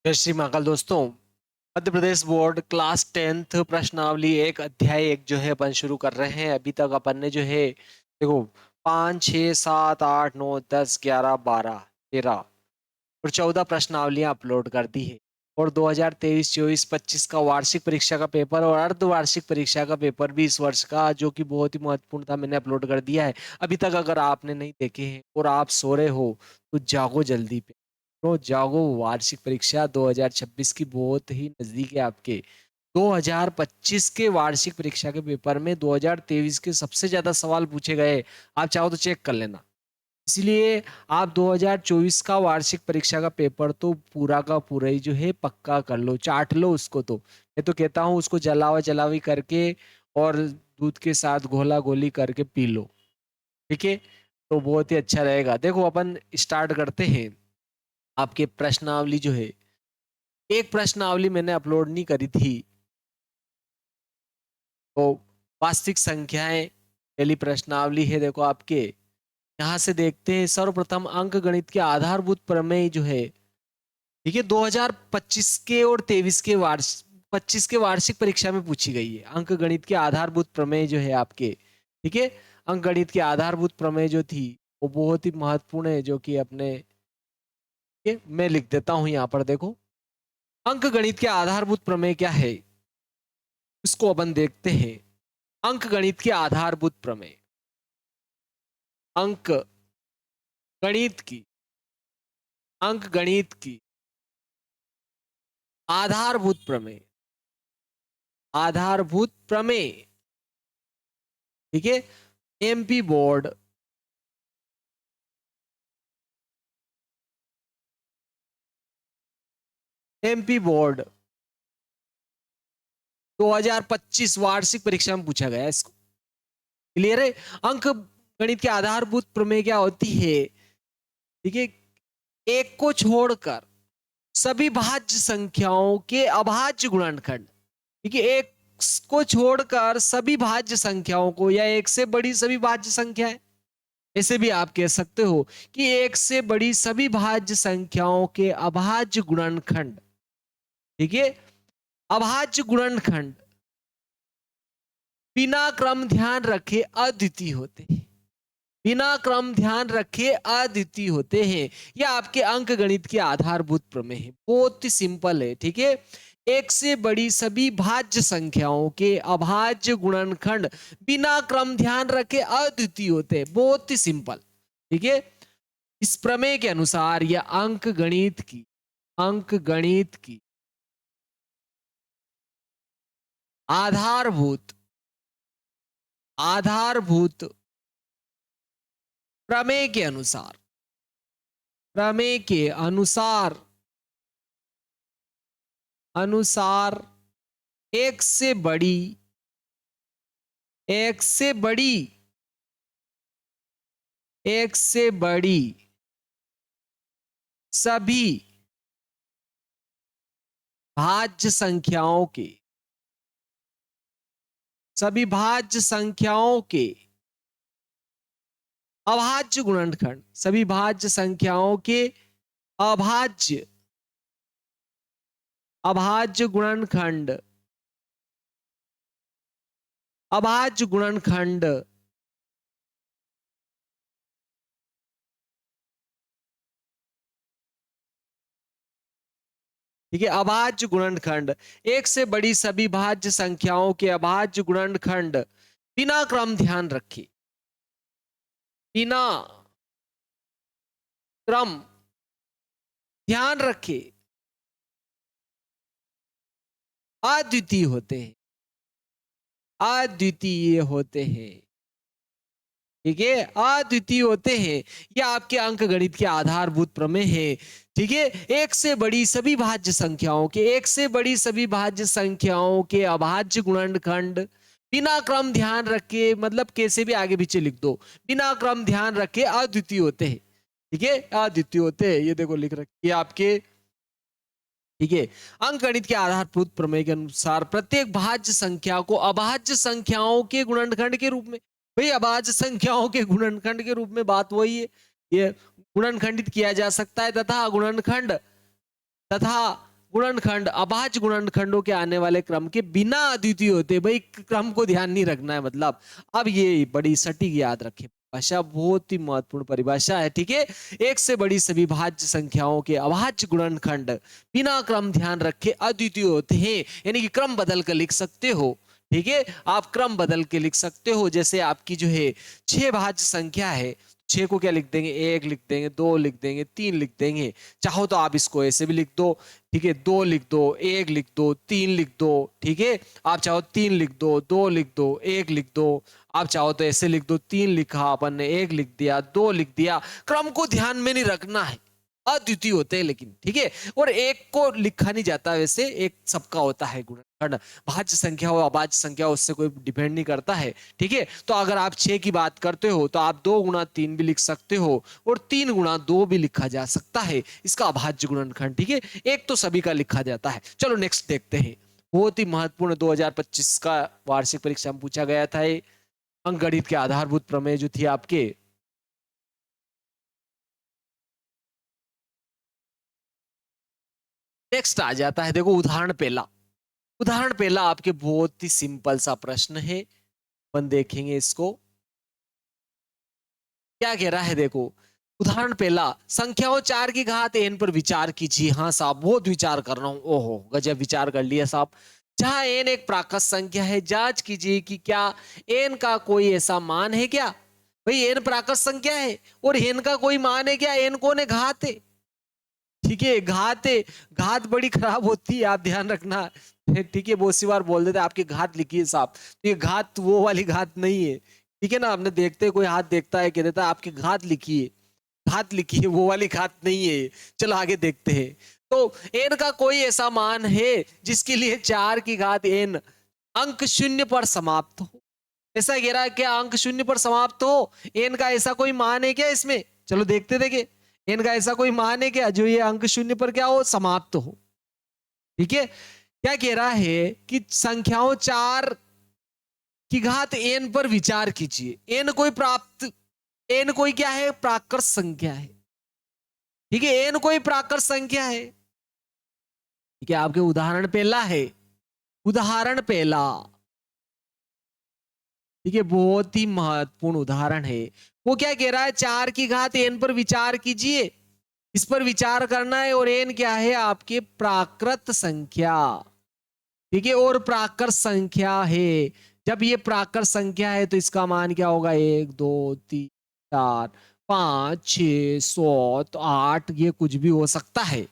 जय श्री महाकाल दोस्तों। Madhya Pradesh board class 10th प्रश्नावली एक अध्याय एक जो है अपन शुरू कर रहे हैं। अभी तक अपन ने जो है देखो 5, 6, 7, 8, 9, 10, 11, 12, 13 और 14 प्रश्नावलियां अपलोड कर दी है। और 2023, 24, 25 का वार्षिक परीक्षा का पेपर और अर्धवार्षिक परीक्षा का पेपर भी इस वर्ष का, जो कि बहुत ही महत्वपूर्ण था, मैंने अपलोड कर दिया है। अभी तक अगर आपने नहीं देखे हैं और आप सो रहे हो तो जागो जल्दी पे, तो जागो। वार्षिक परीक्षा 2026 की बहुत ही नजदीक है आपके। 2025 के वार्षिक परीक्षा के पेपर में 2023 के सबसे ज्यादा सवाल पूछे गए। आप चाहो तो चेक कर लेना। इसलिए आप 2024 का वार्षिक परीक्षा का पेपर तो पूरा का पूरा ही जो है पक्का कर लो, चाट लो उसको। तो मैं तो कहता हूँ उसको जलावा जलावी करके और दूध के साथ घोला घोली करके पी लो, ठीक है? तो बहुत ही अच्छा रहेगा। देखो अपन स्टार्ट करते हैं। आपके प्रश्नावली जो है, एक प्रश्नावली मैंने अपलोड नहीं करी थी, तो वास्तविक संख्याएं पहली प्रश्नावली है। देखो आपके यहाँ से देखते हैं। सर्वप्रथम अंक गणित के आधारभूत प्रमेय जो है, ठीक है, 2025 के और 23 के वार्षिक 25 के वार्षिक परीक्षा में पूछी गई है। अंक गणित के आधारभूत प्रमेय जो है आपके, ठीक है, अंक गणित के आधारभूत प्रमेय जो थी वो बहुत ही महत्वपूर्ण है, जो कि अपने, मैं लिख देता हूं यहाँ पर। देखो अंक गणित के आधारभूत प्रमेय क्या है, इसको अपन देखते हैं। अंक गणित के आधारभूत प्रमेय, अंक गणित की अंक गणित की आधारभूत प्रमेय, आधारभूत प्रमेय, ठीक है। एमपी बोर्ड एमपी बोर्ड 2025 वार्षिक परीक्षा में पूछा गया इसको। क्लियर है? अंक गणित के आधारभूत प्रमेय क्या होती है, ठीक है, एक को छोड़कर सभी भाज्य संख्याओं के अभाज्य गुणनखंड, ठीक है, एक को छोड़कर सभी भाज्य संख्याओं को, या एक से बड़ी सभी भाज्य संख्याएं, ऐसे भी आप कह सकते हो कि एक से बड़ी सभी भाज्य संख्याओं के अभाज्य गुणनखंड, ठीक है, अभाज्य गुणनखंड बिना क्रम ध्यान रखे अद्वितीय होते हैं। बिना क्रम ध्यान रखे अद्वितीय होते हैं। यह आपके अंक गणित के आधारभूत प्रमेय है। बहुत ही सिंपल है, ठीक है। एक से बड़ी सभी भाज्य संख्याओं के अभाज्य गुणनखंड बिना क्रम ध्यान रखे अद्वितीय होते हैं। बहुत ही सिंपल, ठीक है। इस प्रमेय के अनुसार यह अंक गणित की आधारभूत आधारभूत प्रमेय के अनुसार प्रमेय के अनुसार अनुसार एक से बड़ी एक से बड़ी एक से बड़ी सभी भाज्य संख्याओं के सभी भाज्य संख्याओं के अभाज्य गुणनखंड, सभी भाज्य संख्याओं के अभाज्य अभाज्य गुणनखंड अभाज्य गुणनखंड ठीक है, अभाज्य गुणनखंड, एक से बड़ी सभी भाज्य संख्याओं के अभाज्य गुणनखंड बिना क्रम ध्यान रखे, बिना क्रम ध्यान रखे अद्वितीय होते हैं। अद्वितीय होते हैं, ठीक है, अद्वितीय होते हैं। यह आपके अंक गणित के आधारभूत प्रमेय है, ठीक है। एक से बड़ी सभी भाज्य संख्याओं के एक से बड़ी सभी भाज्य संख्याओं के अभाज्य गुणनखंड बिना क्रम ध्यान रखे, मतलब कैसे भी आगे पीछे लिख दो, बिना क्रम ध्यान रखे अद्वितीय होते हैं, ठीक है, अद्वितीय होते हैं। ये देखो लिख रखिए आपके, ठीक है। अंक गणित के आधारभूत प्रमेय के अनुसार प्रत्येक भाज्य संख्या को अभाज्य संख्याओं के गुणनखंड के रूप में, भाई अभाज्य संख्याओं के गुणनखंड के रूप में, बात वही है, ये गुणनखंडित किया जा सकता है तथा गुणनखंड अभाज्य गुणनखंडों के आने वाले क्रम के बिना अद्वितीय होते। भाई क्रम को ध्यान नहीं रखना है मतलब। अब ये बड़ी सटीक याद रखें, परिभाषा बहुत ही महत्वपूर्ण परिभाषा है, ठीक है। एक से बड़ी सभी भाज्य संख्याओं के अभाज्य गुणनखंड बिना क्रम ध्यान रखे अद्वितीय होते हैं, यानी कि क्रम बदल कर लिख सकते हो, ठीक है। आप क्रम बदल के लिख सकते हो। जैसे आपकी जो है 6 भाज्य संख्या है, 6 को क्या लिख देंगे, 1 लिख देंगे, 2 लिख देंगे, 3 लिख देंगे। चाहो तो आप इसको ऐसे भी लिख दो, ठीक है, 2 लिख दो, 1 लिख दो, 3 लिख दो, ठीक है। आप चाहो 3 लिख दो, 2 लिख दो, 1 लिख दो। आप चाहो तो ऐसे लिख दो, 3 लिखा अपन ने, 1 लिख दिया, 2 लिख दिया। क्रम को ध्यान में नहीं रखना है, अद्वितीय होते हैं लेकिन, ठीक है। और एक को लिखा नहीं जाता, वैसे एक सबका होता है गुणनखंड। भाज्य संख्या हो अभाज्य संख्या हो, उससे कोई डिपेंड नहीं करता है, ठीक है। तो अगर आप 6 की बात करते हो तो आप 2 गुणा 3 भी लिख सकते हो और 3 गुणा 2 भी लिखा जा सकता है, इसका अभाज्य गुणनखंड, ठीक है। एक तो सभी का लिखा जाता है। चलो नेक्स्ट देखते हैं। बहुत ही महत्वपूर्ण 2025 का वार्षिक परीक्षा में पूछा गया था ये अंकगणित के आधारभूत प्रमेय जो थी आपके। नेक्स्ट आ जाता है, देखो उदाहरण पहला। उदाहरण पहला आपके बहुत ही सिंपल सा प्रश्न है, अपन देखेंगे इसको क्या कह रहा है। देखो उदाहरण पहला, संख्याओं 4 की घात n पर विचार कीजिए। हाँ साहब बहुत विचार कर रहा हूं, ओहो गजब विचार कर लिया साहब। जहां n एक प्राकृत संख्या है, जांच कीजिए कि क्या n का कोई ऐसा मान है क्या। भाई n प्राकृत संख्या है और n का कोई मान है क्या। n कौन है, घात है, ठीक है, घात है। घात बड़ी खराब होती है, आप ध्यान रखना, ठीक है। बहुत सी बार बोल देते आपकी घात लिखी है साहब, तो ये घात वो वाली घात नहीं है, ठीक है ना। आपने देखते कोई हाथ देखता है, कह देता है आपकी घात लिखी है, घात लिखी है, वो वाली घात नहीं है। चलो आगे देखते हैं। तो n का कोई ऐसा मान है जिसके लिए 4 की घात n अंक शून्य पर समाप्त हो। ऐसा कह रहा है क्या, अंक शून्य पर समाप्त हो। n का ऐसा कोई मान है क्या इसमें, चलो देखते देखे। n का ऐसा कोई मान है क्या जो ये अंक शून्य पर क्या हो, समाप्त हो, ठीक है। क्या कह रहा है कि संख्याओं 4 की घात n पर विचार कीजिए। n कोई प्राप्त, n कोई क्या है, प्राकृत संख्या है, ठीक है। n कोई प्राकृत संख्या है, ठीक है। आपके उदाहरण पहला है, उदाहरण पहला, ठीक है, बहुत ही महत्वपूर्ण उदाहरण है। वो क्या कह रहा है, 4 की घात n पर विचार कीजिए, इस पर विचार करना है। और n क्या है, आपके प्राकृत संख्या, ठीक है। और प्राकृत संख्या है, जब ये प्राकृत संख्या है तो इसका मान क्या होगा, 1 2 3 4 5 6 7 8, ये कुछ भी हो सकता है,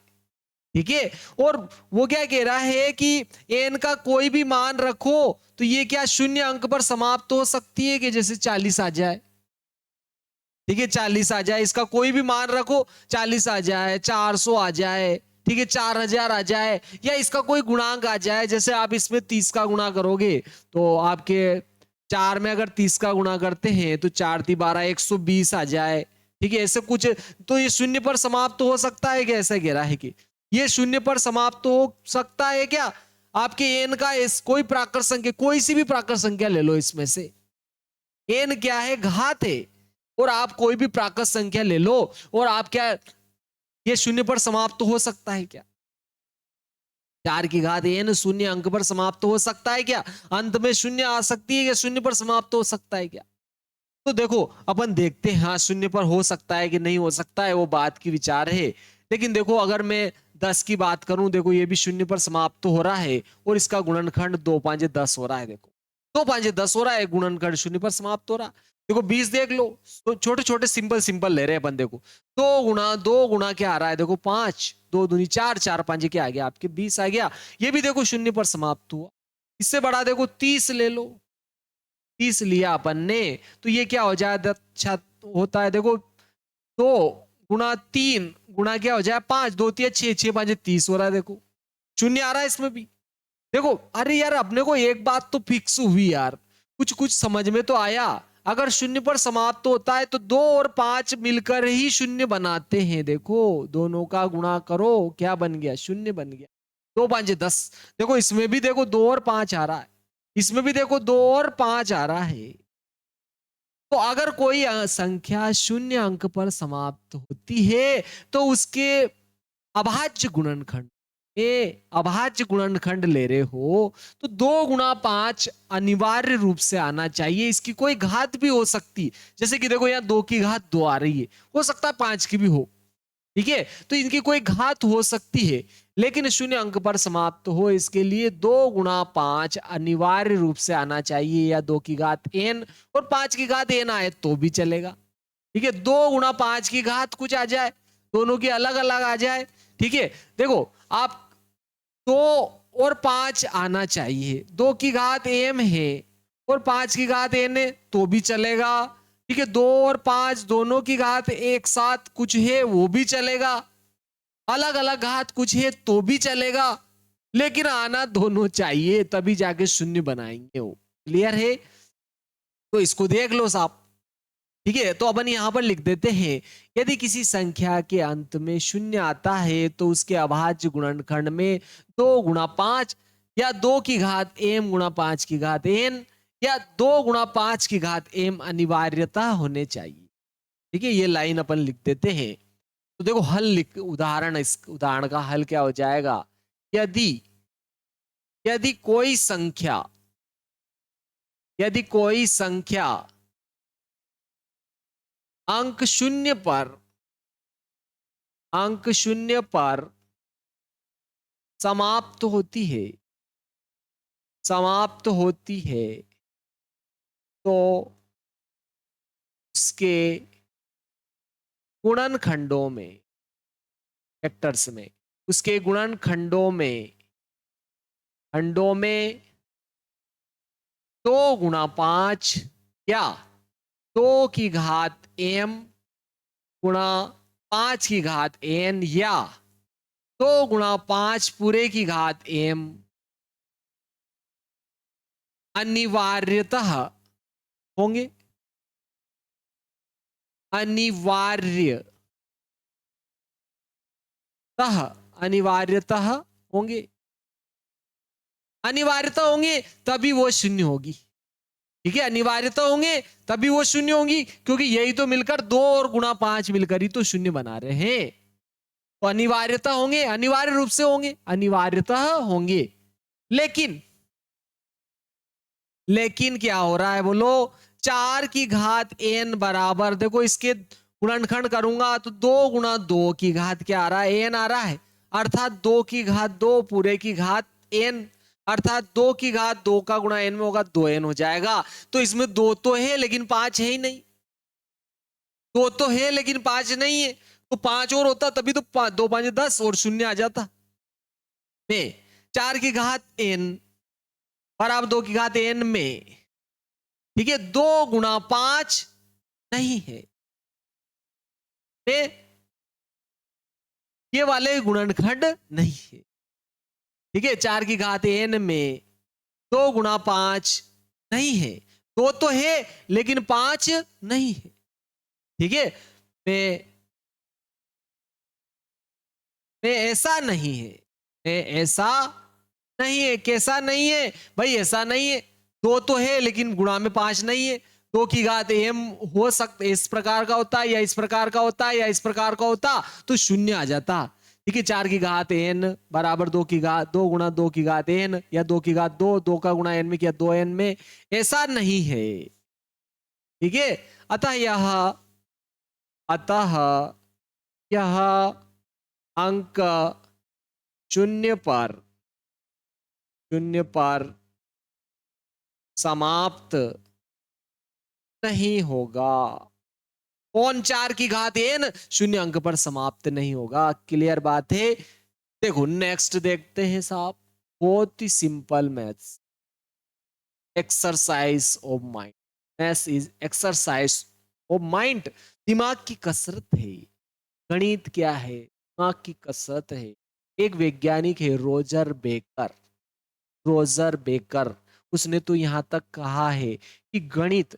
ठीक है। और वो क्या कह रहा है कि n का कोई भी मान रखो तो ये क्या शून्य अंक पर समाप्त हो सकती है, कि जैसे 40 आ जाए, ठीक है, 40 आ जाए, इसका कोई भी मान रखो, 40 आ जाए, 400 आ जाए, ठीक है, 4000 आ जाए, या इसका कोई गुणांक आ जाए। जैसे आप इसमें 30 का गुणा करोगे तो आपके 4 में अगर 30 का गुणा करते हैं तो 4 × 12 120 आ जाए, ठीक है, ऐसे कुछ। तो ये शून्य पर समाप्त हो सकता है क्या, ऐसा कह रहा है कि ये शून्य पर समाप्त हो सकता है क्या। आपके n का कोई प्राकृत संख्या, कोई सी भी प्राकृत संख्या ले लो, इसमें से n क्या है, घात है। और आप कोई भी प्राकृत संख्या ले लो और आप क्या, ये शून्य पर समाप्त हो सकता है क्या। 4 की घात n शून्य अंक पर समाप्त हो सकता है क्या, अंत में शून्य आ सकती है क्या, शून्य पर समाप्त हो सकता है क्या। तो देखो अपन देखते हैं, हाँ शून्य पर हो सकता है कि नहीं हो सकता है, वो बात की विचार है। लेकिन देखो अगर मैं 10 की बात करूं, देखो ये भी शून्य पर समाप्त हो रहा है और इसका गुणनखंड 2 5 10 हो रहा है। देखो 2 5 10 हो रहा है, गुणनखंड शून्य पर समाप्त हो रहा। देखो 20 देख लो, तो छोटे छोटे सिंपल सिंपल ले रहे हैं अपन। देखो 2 गुणा क्या आ रहा है, देखो 5 2 दूनी 4 4 5 क्या आ गया, आपके 20 आ गया। ये भी देखो शून्य पर समाप्त हुआ। इससे बड़ा देखो 30 ले लो, 30 लिया अपन ने, तो ये क्या हो जाए, अच्छा होता है। देखो 2 × 3 गुणा क्या हो जाए, 5 2 3 6 6 5 30 हो रहा है। देखो शून्य आ रहा है इसमें भी। देखो अरे यार अपने को एक बात तो फिक्स हुई यार, कुछ कुछ समझ में तो आया। अगर शून्य पर समाप्त होता है तो 2 और 5 मिलकर ही शून्य बनाते हैं। देखो दोनों का गुणा करो, क्या बन गया, शून्य बन गया। 2 5 10। देखो इसमें भी देखो 2 और 5 आ रहा है, इसमें भी देखो 2 और 5 आ रहा है। तो अगर कोई संख्या शून्य अंक पर समाप्त होती है तो उसके अभाज्य गुणनखंड, अभाज्य गुणनखंड ले रहे हो तो 2 गुणा 5 अनिवार्य रूप से आना चाहिए। इसकी कोई घात भी हो सकती, जैसे कि देखो यहाँ 2 की घात 2 आ रही है, हो सकता है 5 की भी हो, ठीक है, तो इनकी कोई घात हो सकती है, लेकिन शून्य अंक पर समाप्त हो इसके लिए 2 गुणा 5 अनिवार्य रूप से आना चाहिए, या 2 की घात n और 5 की घात n आए तो भी चलेगा, ठीक है। 2 गुणा 5 की घात कुछ आ जाए, दोनों की अलग अलग आ जाए, ठीक है। देखो आप 2 और 5 आना चाहिए, 2 की घात m है और 5 की घात n है तो भी चलेगा, ठीक है। 2 और 5 दोनों की घात एक साथ कुछ है वो भी चलेगा, अलग अलग घात कुछ है तो भी चलेगा, लेकिन आना दोनों चाहिए, तभी जाके शून्य बनाएंगे वो। क्लियर है? तो इसको देख लो साहब, ठीक है। तो अपन यहां पर लिख देते हैं, यदि किसी संख्या के अंत में शून्य आता है तो उसके अभाज्य गुणनखंड में 2 गुणा 5 या 2 की घात m गुणा 5 की घात n या 2 गुणा 5 की घात m अनिवार्यता होने चाहिए, ठीक है। ये लाइन अपन लिख देते हैं। तो देखो हल लिख, उदाहरण, इस उदाहरण का हल क्या हो जाएगा, यदि यदि कोई संख्या यदि कोई संख्या अंक शून्य पर समाप्त होती है तो उसके गुणनखंडों में, वेक्टर्स में, उसके गुणनखंडों में खंडों में 2 गुणा 5 या 2 की घात m गुणा 5 की घात n या 2 गुणा 5 पूरे की घात m अनिवार्यतः होंगे, अनिवार्यतः होंगे, अनिवार्यता होंगे तभी वो शून्य होगी, ठीक है। अनिवार्यता होंगे तभी वो शून्य होंगी, क्योंकि यही तो मिलकर 2 और गुणा 5 मिलकर ही तो शून्य बना रहे हैं। तो अनिवार्यता होंगे, अनिवार्य रूप से होंगे, अनिवार्यता होंगे। लेकिन लेकिन क्या हो रहा है बोलो, 4 की घात n बराबर, देखो इसके गुणनखंड करूंगा तो 2 गुणा 2 की घात क्या आ रहा है, n आ रहा है, अर्थात 2 की घात 2 पूरे की घात n, अर्थात 2 की घात 2 का गुणा n में होगा 2n हो जाएगा। तो इसमें 2 तो है लेकिन 5 है ही नहीं, 2 तो है लेकिन 5 नहीं है, तो 5 और होता तभी तो 2 5 10 और शून्य आ जाता। 4 की घात n बराबर 2 की घात n में, ठीक है, 2 गुणा 5 नहीं है, ये वाले गुणनखंड नहीं है, ठीक है। 4 की घात n में 2 गुणा 5 नहीं है, 2 तो है लेकिन 5 नहीं है, ठीक है। में ऐसा नहीं है, ऐसा नहीं है, कैसा नहीं है भाई, ऐसा नहीं है, 2 तो है लेकिन गुणा में 5 नहीं है। 2 की घात m हो सकता, इस प्रकार का होता या इस प्रकार का होता या इस प्रकार का होता तो शून्य आ जाता, ठीक है। 4 की घात n बराबर 2 गुणा 2 की घात n या 2 की घात 2, 2 का गुणा n में किया 2n में, ऐसा नहीं है, ठीक है। अतः यह अंक शून्य पर समाप्त नहीं होगा। कौन? 4 की घात n शून्य अंक पर समाप्त नहीं होगा। क्लियर बात है? देखो नेक्स्ट देखते हैं साहब, बहुत ही simple maths, exercise of mind. Maths is exercise of mind, दिमाग की कसरत है। गणित क्या है? दिमाग की कसरत है। एक वैज्ञानिक है रोजर बेकर, उसने तो यहां तक कहा है कि गणित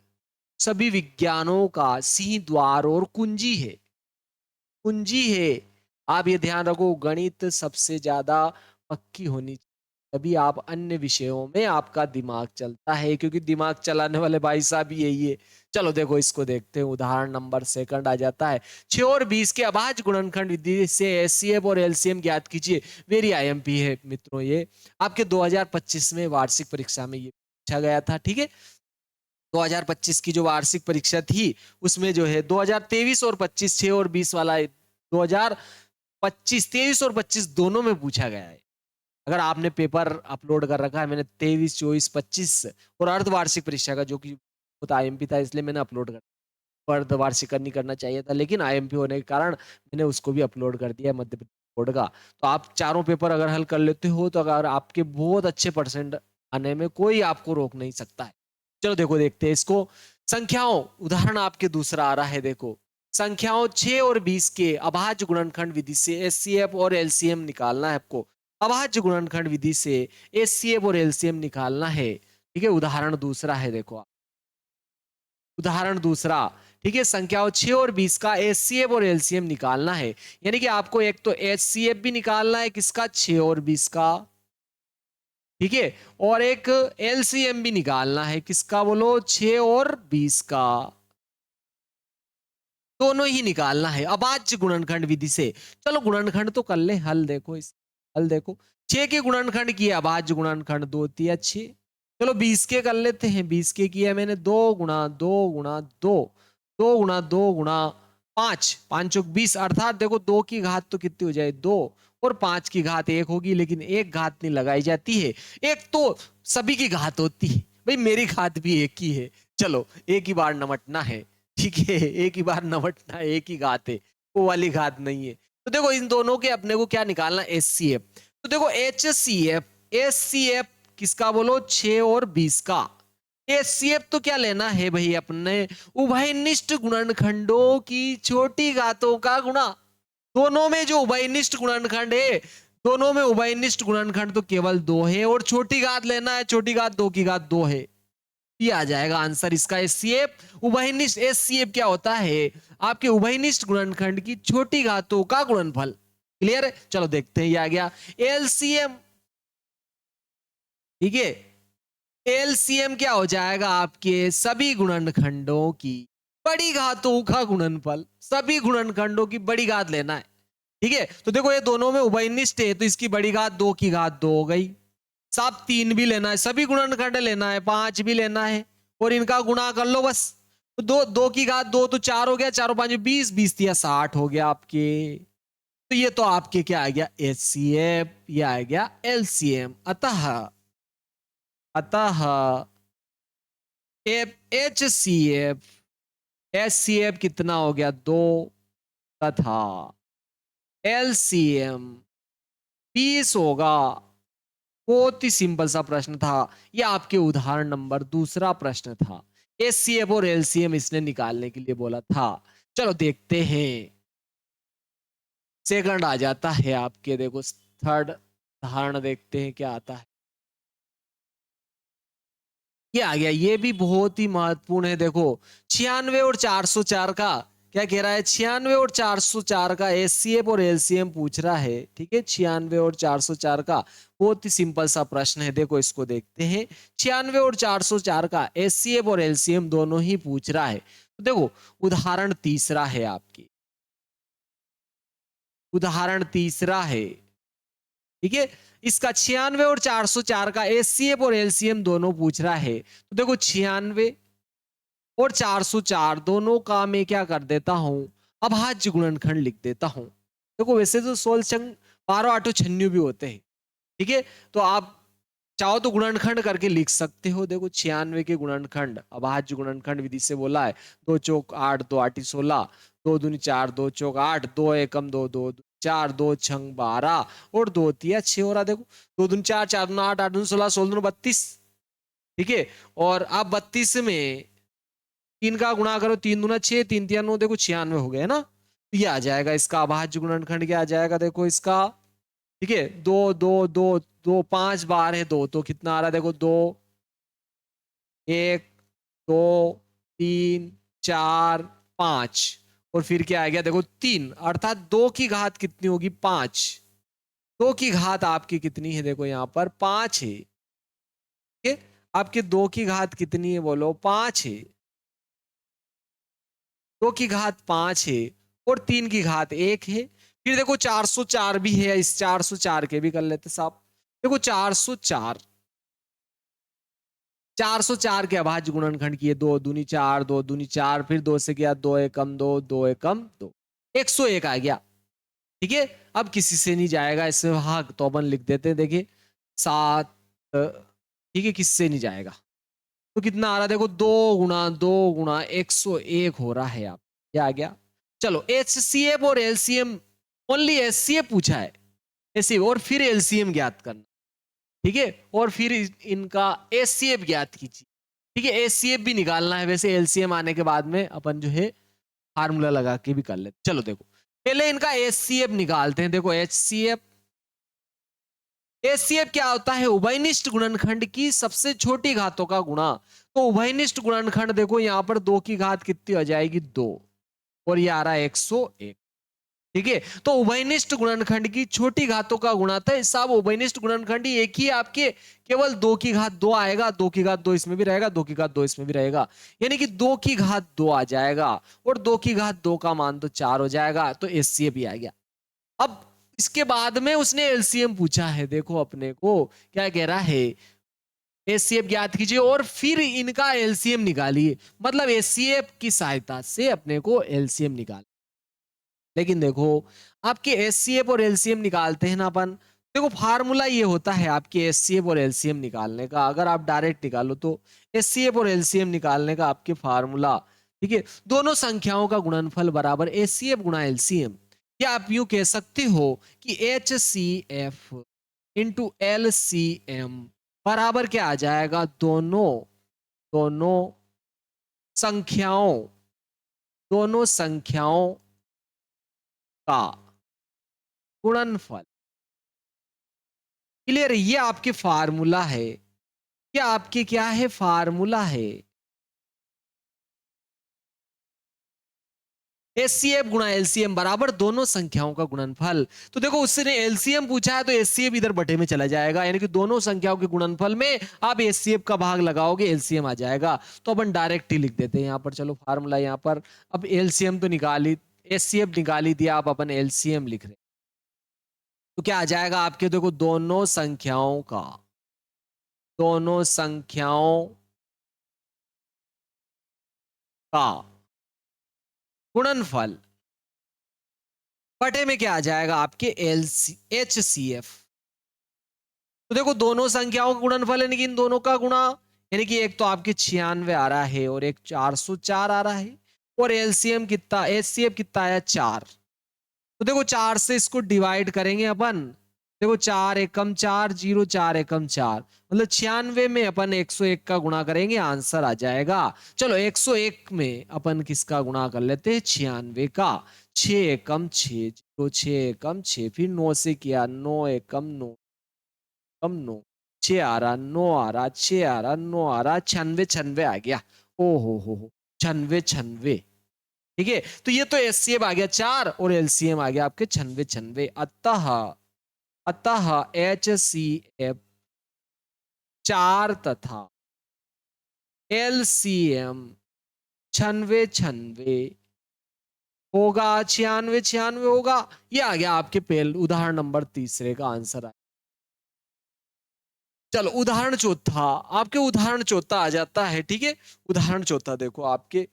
सभी विज्ञानों का सिंह द्वार और कुंजी है। आप ये ध्यान रखो, गणित सबसे ज्यादा पक्की होनी चाहिए, तभी आप अन्य विषयों में आपका दिमाग चलता है, क्योंकि दिमाग चलाने वाले भाई साहब यही है। चलो देखो इसको देखते हैं, उदाहरण नंबर सेकंड आ जाता है। 6 और 20 के अभाज्य गुणनखंड विधि से एचसीएफ और एलसीएम ज्ञात कीजिए। वेरी आईएमपी है मित्रों, ये आपके 2025 में वार्षिक परीक्षा में ये पूछा गया था। ठीक है, 2025 की जो वार्षिक परीक्षा थी उसमें जो है 2023 और 25, 6 और 20 वाला 2025, 23 और 25 दोनों में पूछा गया है। अगर आपने पेपर अपलोड कर रखा है, मैंने 23, 24, 25 और अर्धवार्षिक परीक्षा का जो कि आईएमपी था, इसलिए मैंने अपलोड कर, अर्धवार्षिक नहीं करना चाहिए था, लेकिन आईएमपी होने के कारण मैंने उसको भी अपलोड कर दिया मध्य प्रदेश बोर्ड का। तो आप चारों पेपर अगर हल कर लेते हो तो अगर आपके बहुत अच्छे परसेंट आने में कोई आपको रोक नहीं सकता है। चलो देखो देखते हैं इसको। संख्याओं, उदाहरण आपके दूसरा आ रहा है, देखो संख्याओं 6 और 20 के अभाज्य गुणनखंड विधि से एचसीएफ और एलसीएम निकालना है आपको। अभाज्य गुणनखंड विधि से एचसीएफ और एलसीएम निकालना है। ठीक है, उदाहरण दूसरा है, देखो उदाहरण दूसरा। ठीक है, संख्याओं 6 और 20 का एचसीएफ और एलसीएम निकालना है। यानी कि आपको एक तो एचसीएफ भी निकालना है किसका, 6 और 20 का। ठीक है, और एक एलसीएम भी निकालना है किसका, बोलो 6 और 20 का। दोनों ही निकालना है अभाज्य गुणनखंड विधि से। चलो गुणनखंड तो कर ले, हल देखो इस, हल देखो 6 के गुणनखंड किए अभाज्य गुणनखंड 2 तिया 6। चलो 20 के कर लेते हैं, 20 के किया मैंने 2 गुणा 2 गुणा 2, 2 गुणा 2 गुणा 5, 5 चौक 20, अर्थात देखो 2 की घात तो कितनी हो जाए 2, और 5 की घात 1 होगी, लेकिन एक घात नहीं लगाई जाती है, एक तो सभी की घात होती है। भाई मेरी घात भी एक ही है, चलो एक ही बार नमटना है। ठीक है, एक ही बार नमटना, एक ही घात है, वो वाली घात नहीं है। तो देखो इन दोनों के अपने को क्या निकालना, एचसीएफ। तो देखो एचसीएफ, एचसीएफ किसका बोलो, 6 और 20 का। एचसीएफ तो क्या लेना है भाई अपने, उभयनिष्ठ गुणनखंडों की छोटी घातों का गुणा। दोनों में जो उभयनिष्ठ गुणनखंड है, दोनों में उभयनिष्ठ गुणनखंड तो केवल 2 है, और छोटी घात लेना है, छोटी घात 2 की घात 2 है। ये आ जाएगा आंसर इसका एचसीएफ। उभयनिष्ठ एचसीएफ क्या होता है, आपके उभयनिष्ठ गुणनखंड की छोटी घातों का गुणनफल। क्लियर है, चलो देखते हैं ये आ गया एलसीएम। ठीक है, एलसीएम क्या हो जाएगा, आपके सभी गुणनखंडों की बड़ी घातों का गुणनफल। सभी गुणनखंडों की बड़ी घात लेना है। ठीक है, तो देखो ये दोनों में उभयनिष्ठ है, तो इसकी बड़ी घात 2 की घात 2 हो गई। साहब 3 भी लेना है, सभी गुणनखंड लेना है, 5 भी लेना है, और इनका गुणा कर लो बस। तो 2 की घात 2 तो 4 हो गया, 4 और 5 20, 20 दिया 60 हो गया आपके। तो ये तो आपके क्या आ गया, एचसीएफ, ये आ गया एलसीएम। अतः अतः एचसीएफ, एचसीएफ कितना हो गया 2, तथा एलसीएम 20 होगा। बहुत ही सिंपल सा प्रश्न था, ये आपके उदाहरण नंबर दूसरा प्रश्न था। एचसीएफ और एलसीएम इसने निकालने के लिए बोला था। चलो देखते हैं, सेकंड आ जाता है आपके, देखो थर्ड उदाहरण देखते हैं क्या आता है। ये आ गया, ये भी बहुत ही महत्वपूर्ण है। देखो 96 और 404 का क्या कह रहा है, 96 और 404 का एचसीएफ और एलसीएम पूछ रहा है। ठीक है, 96 और 404 का बहुत ही सिंपल सा प्रश्न है, देखो इसको देखते हैं। 96 और 404 का एचसीएफ और एलसीएम दोनों ही पूछ रहा है। तो देखो उदाहरण तीसरा है आपकी, उदाहरण तीसरा है। ठीक है, इसका 96 और 404 का एचसीएफ और एलसीएम दोनों पूछ रहा है। तो देखो 96 और 404 दोनों का मैं क्या कर देता हूं, अभाज्य गुणनखंड लिख देता हूं। देखो वैसे तो 16 12 8 96 भी होते हैं। ठीक है, तो आप चाहो तो गुणनखंड करके लिख सकते हो। देखो 96 के गुणनखंड अभाज्य गुणनखंड विधि से बोला है, 2 चौक 8, 2 8 16, 2 दूनी 4, 2 चौक 8, 2 एकम 2, 2 4, 2 छंग 12, और 2 तिया 6 हो रहा। देखो 2 दूनी 4, 4 दूनी 8, 8 दूनी 16, 16 दूनी 32। ठीक है, और आप 32 में 3 का गुणा करो, 3 दूना 6, 3 तिया 9, देखो 96 हो गया ना। तो ये आ जाएगा इसका अभाज्य गुणनखंड, क्या आ जाएगा देखो इसका। ठीक है, 2 2 2 2 5 बार है 2, तो कितना आ रहा है देखो 2 1 2 3 4 5, और फिर क्या आ गया देखो 3, अर्थात 2 की घात कितनी होगी 5। 2 की घात आपकी कितनी है, देखो यहाँ पर 5 है। ठीक है, आपके 2 की घात कितनी है, बोलो 5 है। 2 की घात 5 है और 3 की घात 1 है। फिर देखो 404 भी है, इस 404 के भी कर लेते साहब। देखो 404, 404 के अभाज्य गुणनखंड की है, 2 दूनी 4, 2 दूनी 4, फिर 2 से किया 2 एकम 2, 2 एकम 2, 101 आ गया। ठीक है, अब किसी से नहीं जाएगा इसमें भाग, तो अपन लिख देते हैं, देखिए 7। ठीक है, किससे नहीं जाएगा, तो कितना आ रहा है, देखो 2 गुणा 101 हो रहा है। आप क्या आ गया, चलो HCF और LCM, ओनली HCF पूछा है, एससीएफ और फिर LCM ज्ञात करना। ठीक है, और फिर इनका HCF ज्ञात कीजिए। ठीक है, HCF भी निकालना है, वैसे LCM आने के बाद में अपन जो है फार्मूला लगा के भी कर लेते। चलो देखो पहले इनका HCF निकालते हैं। देखो HCF क्या होता है, उभयनिष्ठ गुणनखंड की सबसे छोटी घातों का गुणा। तो उभयनिष्ठ गुणनखंड देखो यहाँ पर 2 की घात कितनी हो जाएगी, 2, और ये आ रहा है 101। ठीक है, तो उभयनिष्ठ गुणनखंड की छोटी घातों का गुणा था साहब। उभयनिष्ठ गुणनखंड ही एक ही आपके, केवल 2 की घात 2 आएगा, 2 की घात 2 इसमें भी रहेगा, 2 की घात 2 इसमें भी रहेगा, यानी कि 2 की घात 2 आ जाएगा, और 2 की घात 2 का मान तो 4 हो जाएगा, तो HCF भी आ गया। अब इसके बाद में उसने एलसीएम पूछा है, देखो अपने को क्या कह रहा है, एचसीएफ ज्ञात कीजिए और फिर इनका एलसीएम निकालिए। मतलब एचसीएफ की सहायता से अपने को एलसीएम निकाल। लेकिन देखो आपके एचसीएफ और एलसीएम निकालते हैं ना अपन, देखो फार्मूला ये होता है आपके एचसीएफ और एलसीएम निकालने का। अगर आप डायरेक्ट निकालो तो एचसीएफ और एलसीएम निकालने का आपके फार्मूला, ठीक है, दोनों संख्याओं का गुणनफल बराबर एचसीएफ गुणा एलसीएम। या आप यूं कह सकते हो कि HCF इंटू LCM बराबर क्या आ जाएगा, दोनों दोनों संख्याओं दोनों संख्याओं का गुणनफल। क्लियर, ये आपके फार्मूला है, क्या आपके क्या है, फार्मूला है। HCF गुणा LCM बराबर दोनों संख्याओं का गुणनफल। तो देखो उसने LCM पूछा है तो HCF इधर बटे में चला जाएगा, यानी कि दोनों संख्याओं के गुणनफल में आप HCF का भाग लगाओगे, LCM आ जाएगा। तो अपन डायरेक्ट ही लिख देते हैं यहाँ पर। चलो फार्मूला यहाँ पर, अब LCM तो निकाली, HCF निकाली दिया, आप अपन LCM लिख रहे, तो क्या आ जाएगा आपके, देखो दोनों संख्याओं का गुणनफल बटे में क्या आ जाएगा आपके HCF। तो देखो दोनों संख्याओं का गुणनफल यानी कि इन दोनों का गुणा, यानी कि एक तो आपके 96 आ रहा है और एक 404 आ रहा है, और एलसीएम कितना, HCF कितना आया 4। तो देखो 4 से इसको डिवाइड करेंगे अपन, देखो 4 एकम 4, 0 4 एकम 4, मतलब 96 में अपन 101 का गुणा करेंगे, आंसर आ जाएगा। चलो 101 में अपन किसका गुणा कर लेते हैं, 96 का। 6 एकम 6, 0 6 एकम 6, फिर 9 से किया 9 एकम 9 एकम 9, 6 आ रहा 9 आ रहा 6 आ रहा 9 आ रहा, 96 96 आ गया। ओ हो 96 96। ठीक है, तो ये तो HCF आ गया 4 और LCM आ गया आपके 96 96। अतः HCF 4 तथा LCM 96 96 होगा, 96 96 होगा। ये आ गया आपके पहले उदाहरण नंबर तीसरे का आंसर। चलो उदाहरण चौथा, आपके उदाहरण चौथा आ जाता है। ठीक है, उदाहरण चौथा देखो आपके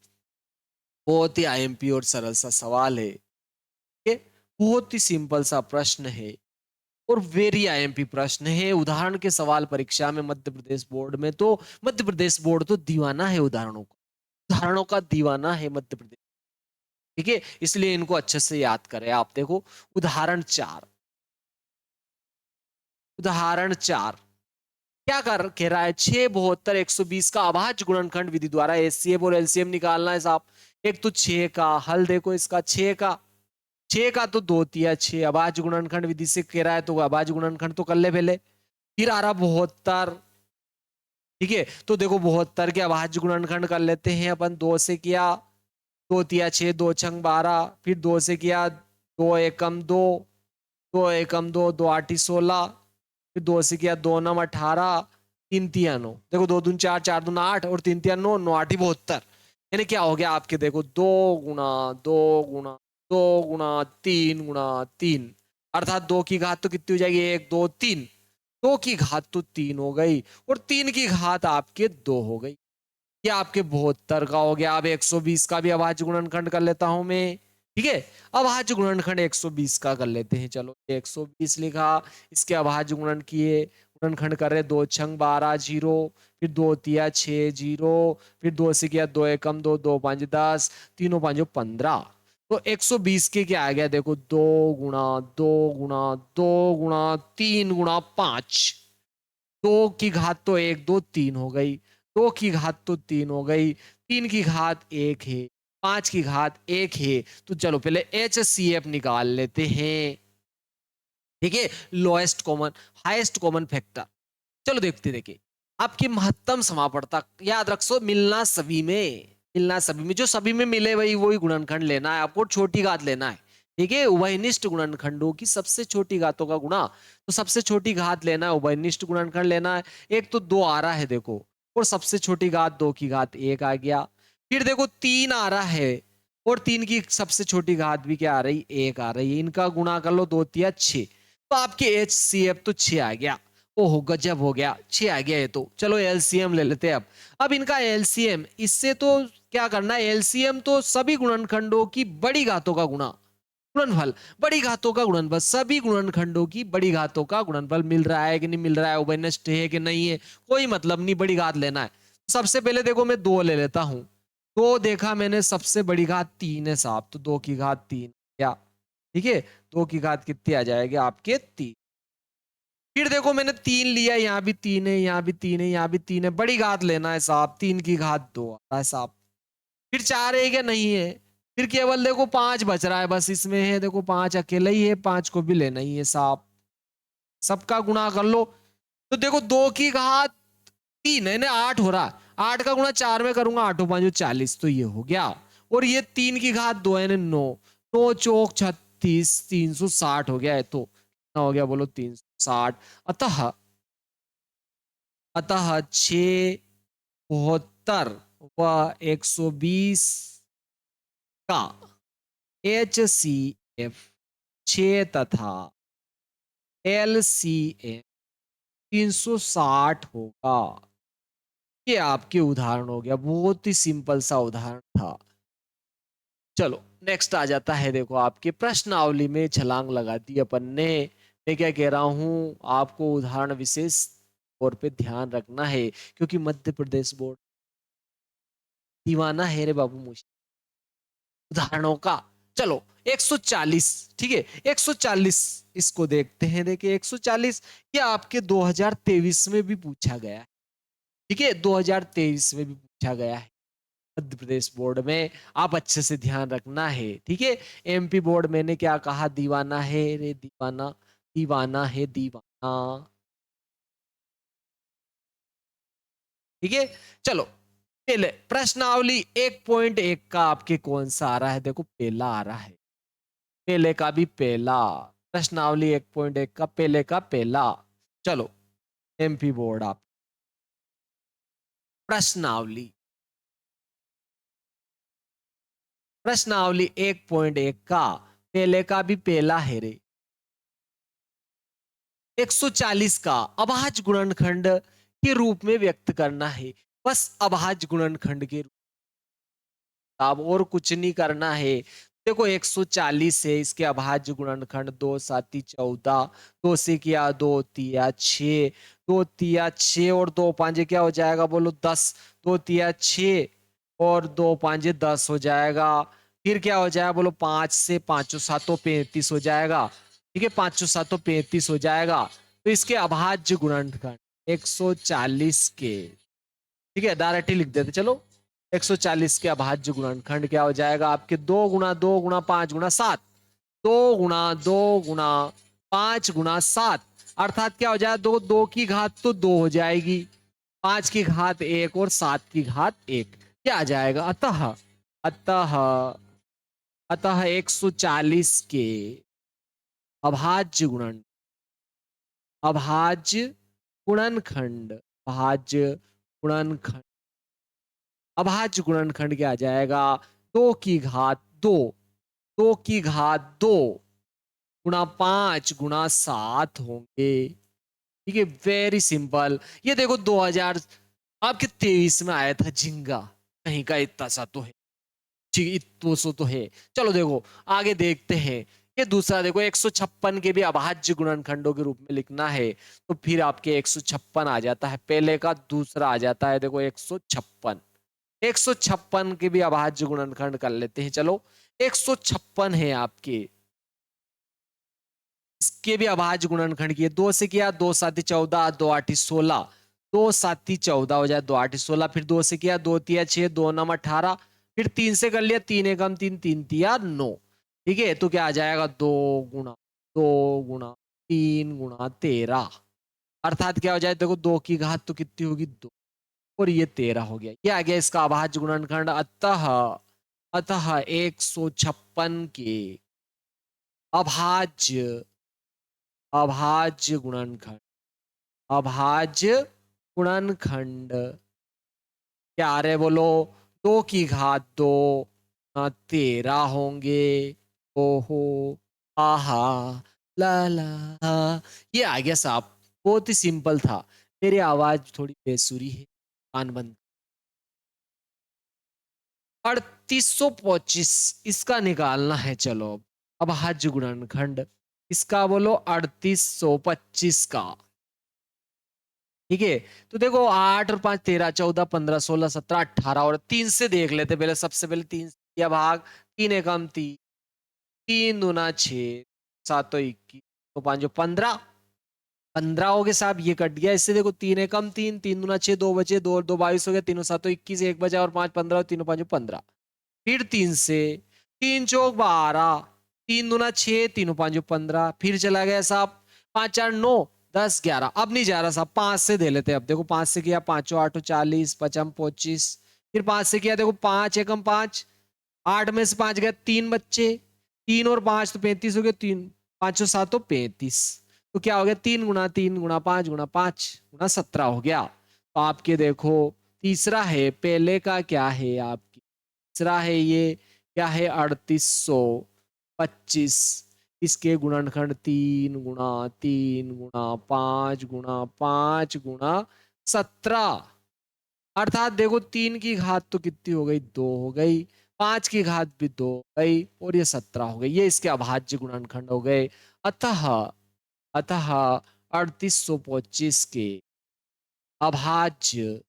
बहुत ही IMP और सरल सा सवाल है, ठीक है, बहुत ही सिंपल सा प्रश्न है और वेरी IMP प्रश्न है। उदाहरण के सवाल परीक्षा में मध्य प्रदेश बोर्ड में, तो मध्य प्रदेश बोर्ड तो दीवाना है उदाहरणों का दीवाना है मध्य प्रदेश। ठीक है, इसलिए इनको अच्छे से याद करें आप। देखो उदाहरण 4, उदाहरण 4 क्या कर कह रहा है, 6 72 120 का अभाज्य गुणनखंड विधि द्वारा HCF और LCM निकालना है साहब। एक तो 6 का हल देखो, इसका 6 का तो 2 तिया 6, अभाज्य गुणनखंड विधि से कह रहा है तो अभाज्य गुणनखंड तो कर ले पहले। फिर आ रहा 72, ठीक है, तो देखो 72 के अभाज्य गुणनखंड कर लेते हैं अपन। 2 से किया 2 तिया 6, 2 छंग 12, फिर 2 से किया 2 एकम 2, दो एकम दो, दो आठी 16, फिर दो से किया, दो नम 18, तीन तिया 9, देखो दो दून 4, 4 दून 8 और तीन तिया 9, 9 आठी 72। यानी क्या हो गया आपके, देखो गुना दो गुना दो गुना 3 अर्थात 2 की घात तो कितनी हो जाएगी, 1 2 3, 2 की घात तो 3 हो गई और 3 की घात आपके 2 हो गई। ये आपके 72 का हो गया। अब 120 का भी अभाज्य गुणनखंड कर लेता हूं मैं, ठीक है। अभाज्य गुणनखंड 120 का कर लेते हैं, चलो 120 लिखा, इसके अभाज्य गुणन किए, गुणनखंड कर रहे, 2 छंग 12 0, फिर 2 तिया 6 0, फिर 2 से किया, 2 एकम 2, 2 5 10, तीनों पांचों 15। तो 120 के क्या आ गया, देखो 2 गुणा 2 गुणा 2 गुणा 3 गुणा 5, 2 की घात तो 1 2 3 हो गई, 2 की घात तो 3 हो गई, 3 की घात 1 है, 5 की घात 1 है। तो चलो पहले HCF निकाल लेते हैं, ठीक है। Lowest common, highest common factor, चलो देखते देखिए। आपकी महत्तम समापड़ता याद रखो, मिलना सभी में, मिलना सभी में, जो सभी में मिले वही गुणनखंड लेना है आपको, छोटी घात लेना है, ठीक है। उभयनिष्ठ गुणनखंडों की सबसे छोटी घातों का गुणा, तो सबसे छोटी घात लेना है, उभयनिष्ठ गुणनखंड लेना है। एक तो 2 आ रहा है देखो, और सबसे छोटी घात 2 की घात 1 आ गया। फिर देखो 3 आ रहा है और 3 की सबसे छोटी घात भी क्या आ रही, 1 आ रही है, इनका गुणा कर लो, 2 तिया 6, तो आपके HCF तो 6 आ गया। ओहो गजब हो गया, 6 आ गया ये तो। चलो एलसीएम ले लेते हैं अब इनका एलसीएम, इससे तो क्या करना है, एलसीएम तो सभी गुणनखंडों की बड़ी घातों का गुणा, गुणनफल, बड़ी घातों का गुणनफल, सभी गुणनखंडों की बड़ी घातों का गुणनफल मिल रहा है कि नहीं मिल रहा है, उभयनिष्ठ है कि नहीं है, कोई मतलब नहीं, बड़ी घात लेना है। सबसे पहले देखो मैं 2 ले लेता हूं, 2 देखा मैंने, सबसे बड़ी घात 3 है साहब, तो 2 की घात 3 क्या, ठीक है। 2 की घात कितनी आ जाएगी आपके 3। फिर देखो मैंने 3 लिया, यहाँ भी 3 है, यहाँ भी 3 है, यहाँ भी 3 है, बड़ी घात लेना है साहब, 3 की घात 2 आ रहा है साहब। फिर 4 है क्या, नहीं है। फिर केवल देखो 5 बच रहा है, बस इसमें है, देखो 5 अकेला ही है, 5 को भी लेना ही है साहब, सबका गुणा कर लो। तो देखो 2 की घात 3 है ना, 8 हो रहा है, 8 का गुणा 4 में करूंगा, 8 5 40, तो ये हो गया। और ये 3 की घात 2 है ना, 9, 9 चौक 36, 360 हो गया है, तो कितना हो गया बोलो, 360। अतः अतः 672 व 120 का HCF 6 तथा LCM 360 होगा। ये आपके उदाहरण हो गया, बहुत ही सिंपल सा उदाहरण था। चलो नेक्स्ट आ जाता है, देखो आपके प्रश्नावली में छलांग लगा दी अपन ने। मैं क्या कह रहा हूं, आपको उदाहरण विशेष तौर पे ध्यान रखना है, क्योंकि मध्य प्रदेश बोर्ड दीवाना है रे बाबू मुझे उदाहरणों का। चलो 140, ठीक है, 140 इसको देखते हैं। देखिए 140 ये आपके 2023 में भी पूछा गया है, ठीक है, 2023 में भी पूछा गया है मध्य प्रदेश बोर्ड में, आप अच्छे से ध्यान रखना है, ठीक है। MP बोर्ड मैंने क्या कहा, दीवाना है रे दीवाना, दीवाना है दीवाना, ठीक है। चलो पहले प्रश्नावली 1.1 का आपके कौन सा आ रहा है, देखो पहला आ रहा है, पहले का भी पहला, प्रश्नावली 1.1 का पहले का पहला। चलो MP बोर्ड आप प्रश्नावली, प्रश्नावली 1.1 का पहले का भी पहला है रे, 140 का अभाज्य गुणनखंड के रूप में व्यक्त करना है, बस अभाज्य गुणनखंड के रूप, अब और कुछ नहीं करना है। देखो 140 है, इसके अभाज्य गुणनखंड 2 7 14, 2 से किया 2 तिया 6, 2 तिया 6 और 2 पांजे क्या हो जाएगा बोलो 10, 2 तिया 6 और 2 पांजे 10 हो जाएगा। फिर क्या हो जाएगा बोलो, 5 से 5 सातों 35 हो जाएगा, ठीक है, 5 सातों 35 हो जाएगा। तो इसके अभाज्य गुणनखंड 140 के, ठीक है, डायरेक्टली लिख देते चलो, 140 के अभाज्य गुणनखंड क्या हो जाएगा आपके, 2 गुणा 2 गुणा 5 गुणा 7, 2 गुणा 2 गुणा 5 गुणा 7, अर्थात क्या हो जाएगा, 2 2 की घात तो 2 हो जाएगी, 5 की घात 1 और 7 की घात 1, क्या आ जाएगा, अतः अतः अतः 140 के अभाज्य गुणन, अभाज्य गुणनखंड, अभाज्य गुणनखंड, अभाज्य गुणनखंड क्या आ जाएगा? 2 की घात 2, 2 की घात 2 गुणा 5 गुणा 7 होंगे। ठीक है, वेरी सिंपल। ये देखो 2000 आपके 23 में आया था झिंगा, कहीं का इतना सा तो है, इतना सो तो है। चलो देखो आगे देखते हैं। ये दूसरा देखो 156 के भी अभाज्य गुणनखंडों के रूप में लिखना है तो फिर आपके 156 आ जाता है, पहले का दूसरा आ जाता है देखो 156। 156 के भी अभाज्य गुणनखंड कर लेते हैं। चलो 156 है आपके, इसके भी अभाज्य गुणनखंड किए, 2 से किया 2 7 14, 2 8 16, 2 7 14 हो जाए, 2 8 16, फिर 2 से किया 2 3 6, 2 9 18, फिर 3 से कर लिया 3 एकम 3, 3 तिया 9। ठीक है, तो क्या आ जाएगा? 2 गुणा 3 गुणा 13, अर्थात क्या हो जाए देखो 2 की घात तो कितनी होगी? 2, और ये 13 हो गया। ये आ गया इसका अभाज्य गुणनखंड। अतः अतः 156 के अभाज्य अभाज्य गुणनखंड, अभाज्य गुणनखंड क्या आ रहे बोलो? 2 की घात 2 13 होंगे। ओहो, आहा, ला ला, ये आ गया साहब, बहुत ही सिंपल था। मेरी आवाज थोड़ी बेसुरी है, कान बंद। 3825 इसका निकालना है। चलो अब अभाज्य गुणनखंड इसका बोलो 3825 का। ठीक है, तो देखो 8 और 5 13 14 15 16 17 18, और 3 से देख लेते पहले। सबसे पहले 3 से किया भाग, 3 एकम 3, 3 दूना 6, 7 21, तो 5 15, 15 हो गए साहब, ये कट गया इससे। देखो 3 एकम 3, 3 दूना 6, 2 बचे, 2 और 2 22 हो गया, 3 7 21, 1 बचा और 5 15, और 3 5 15। फिर 3 से, 3 चौक 12, 3 दूना 6, 3 5 15, फिर चला गया साहब 5 4 9 10 11। अब नहीं जा रहा साहब, 5 से दे लेते हैं। अब देखो 5 से किया 5 8 40, 5 25, फिर 5 से किया देखो 5 एकम 5, 8 में से 5 गया, 3 बच्चे, 3 और 5 तो 35 हो गए, 3 5 7 तो 35, तो क्या हो गया? 3 गुणा 3 गुणा 5 गुणा 5 गुणा 17 हो गया। तो आपके देखो तीसरा है, पहले का क्या है आपकी? तीसरा है ये क्या है? 3825। इसके गुणनखंड 3 गुणा 5 गुणा 5 गुणा 17, अर्थात देखो 3 की घात तो कितनी हो गई? 2 हो गई, 5 की घात भी 2 हो गई, और ये 17 हो गई। ये इसके अभाज्य गुणनखंड हो गए। अतः अतः 3825 के अभाज्य,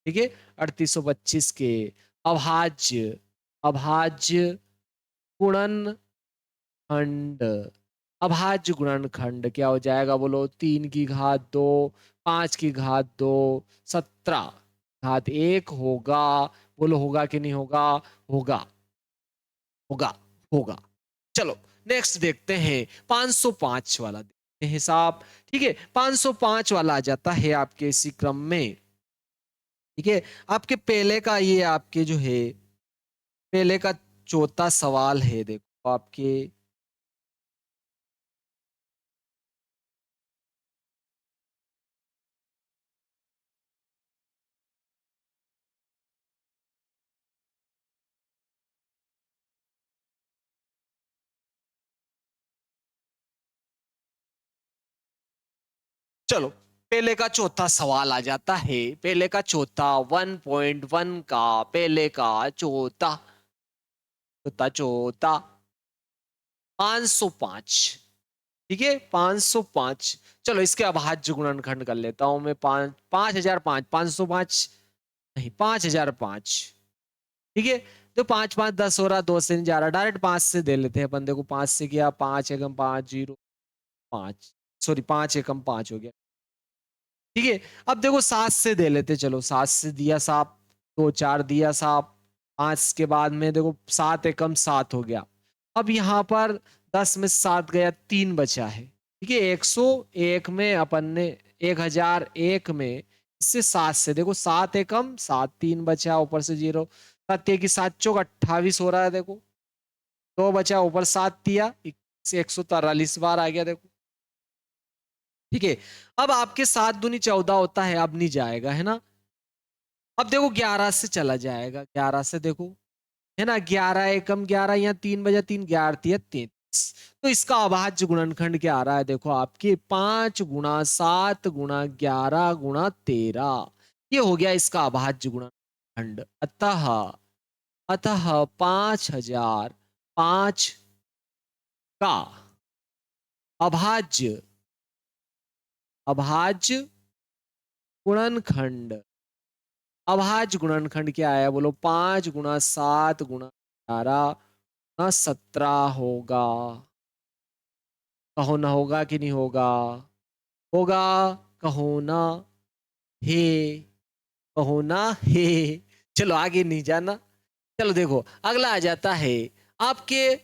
ठीक है, 3825 के अभाज्य अभाज्य गुणनखंड, अभाज्य गुणनखंड क्या हो जाएगा बोलो? 3 की घात 2, 5 की घात 2, 17 घात 1 होगा। बोलो होगा कि नहीं होगा? होगा, होगा, होगा। चलो नेक्स्ट देखते हैं, 505 वाला देखते हैं साहब। ठीक है, 505 वाला आ जाता है आपके इसी क्रम में। ठीक है, आपके पहले का ये आपके जो है, पहले का चौथा सवाल है, देखो आपके। चलो पहले का चौथा सवाल आ जाता है, पहले का चौथा 1.1 का, पहले का चौथा, चौथा चौथा 505। ठीक है, 505। चलो इसके अभाज्य गुणनखंड कर लेता हूं मैं। 5005, 505 नहीं, 5005। ठीक है, तो 5 5 10 हो रहा, 2 से नहीं जा रहा, डायरेक्ट 5 से दे लेते हैं बंदे को। 5 से किया 5 एकम 5 0 5, सॉरी 5 एकम 5 हो गया। ठीक है, अब देखो 7 से दे लेते, चलो 7 से दिया साहब, 2 4 दिया साहब, 5 के बाद में देखो 7 एकम 7 हो गया। अब यहाँ पर 10 में 7 गया, 3 बचा है। ठीक है, 101 में अपन ने, 1001 में इससे 7 से देखो 7 एकम 7, 3 बचा, ऊपर से 0, 7 की 7 चौक 28 हो रहा है। देखो 2 बचा, ऊपर 7 दिया, 143 बार आ गया देखो। ठीक है, अब आपके 7 दूनी 14 होता है, अब नहीं जाएगा, है ना। अब देखो 11 से चला जाएगा, 11 से देखो, है ना, 11 एकम 11, यहाँ 3 बजा 3, 11 तिया 33। तो इसका अभाज्य गुणनखंड क्या आ रहा है, देखो आपके 5 गुणा 7 गुणा 11 गुणा 13, ये हो गया इसका अभाज्य गुणनखंड। अतः अतः 5005 का अभाज्य अभाज्य गुणनखंड, अभाज्य गुणनखंड क्या है बोलो, 5 गुणा 7 गुणा 11 गुणा 17 होगा। कहो ना होगा कि नहीं होगा, होगा, कहो ना हे, कहो ना हे। चलो आगे नहीं जाना। चलो देखो अगला आ जाता है आपके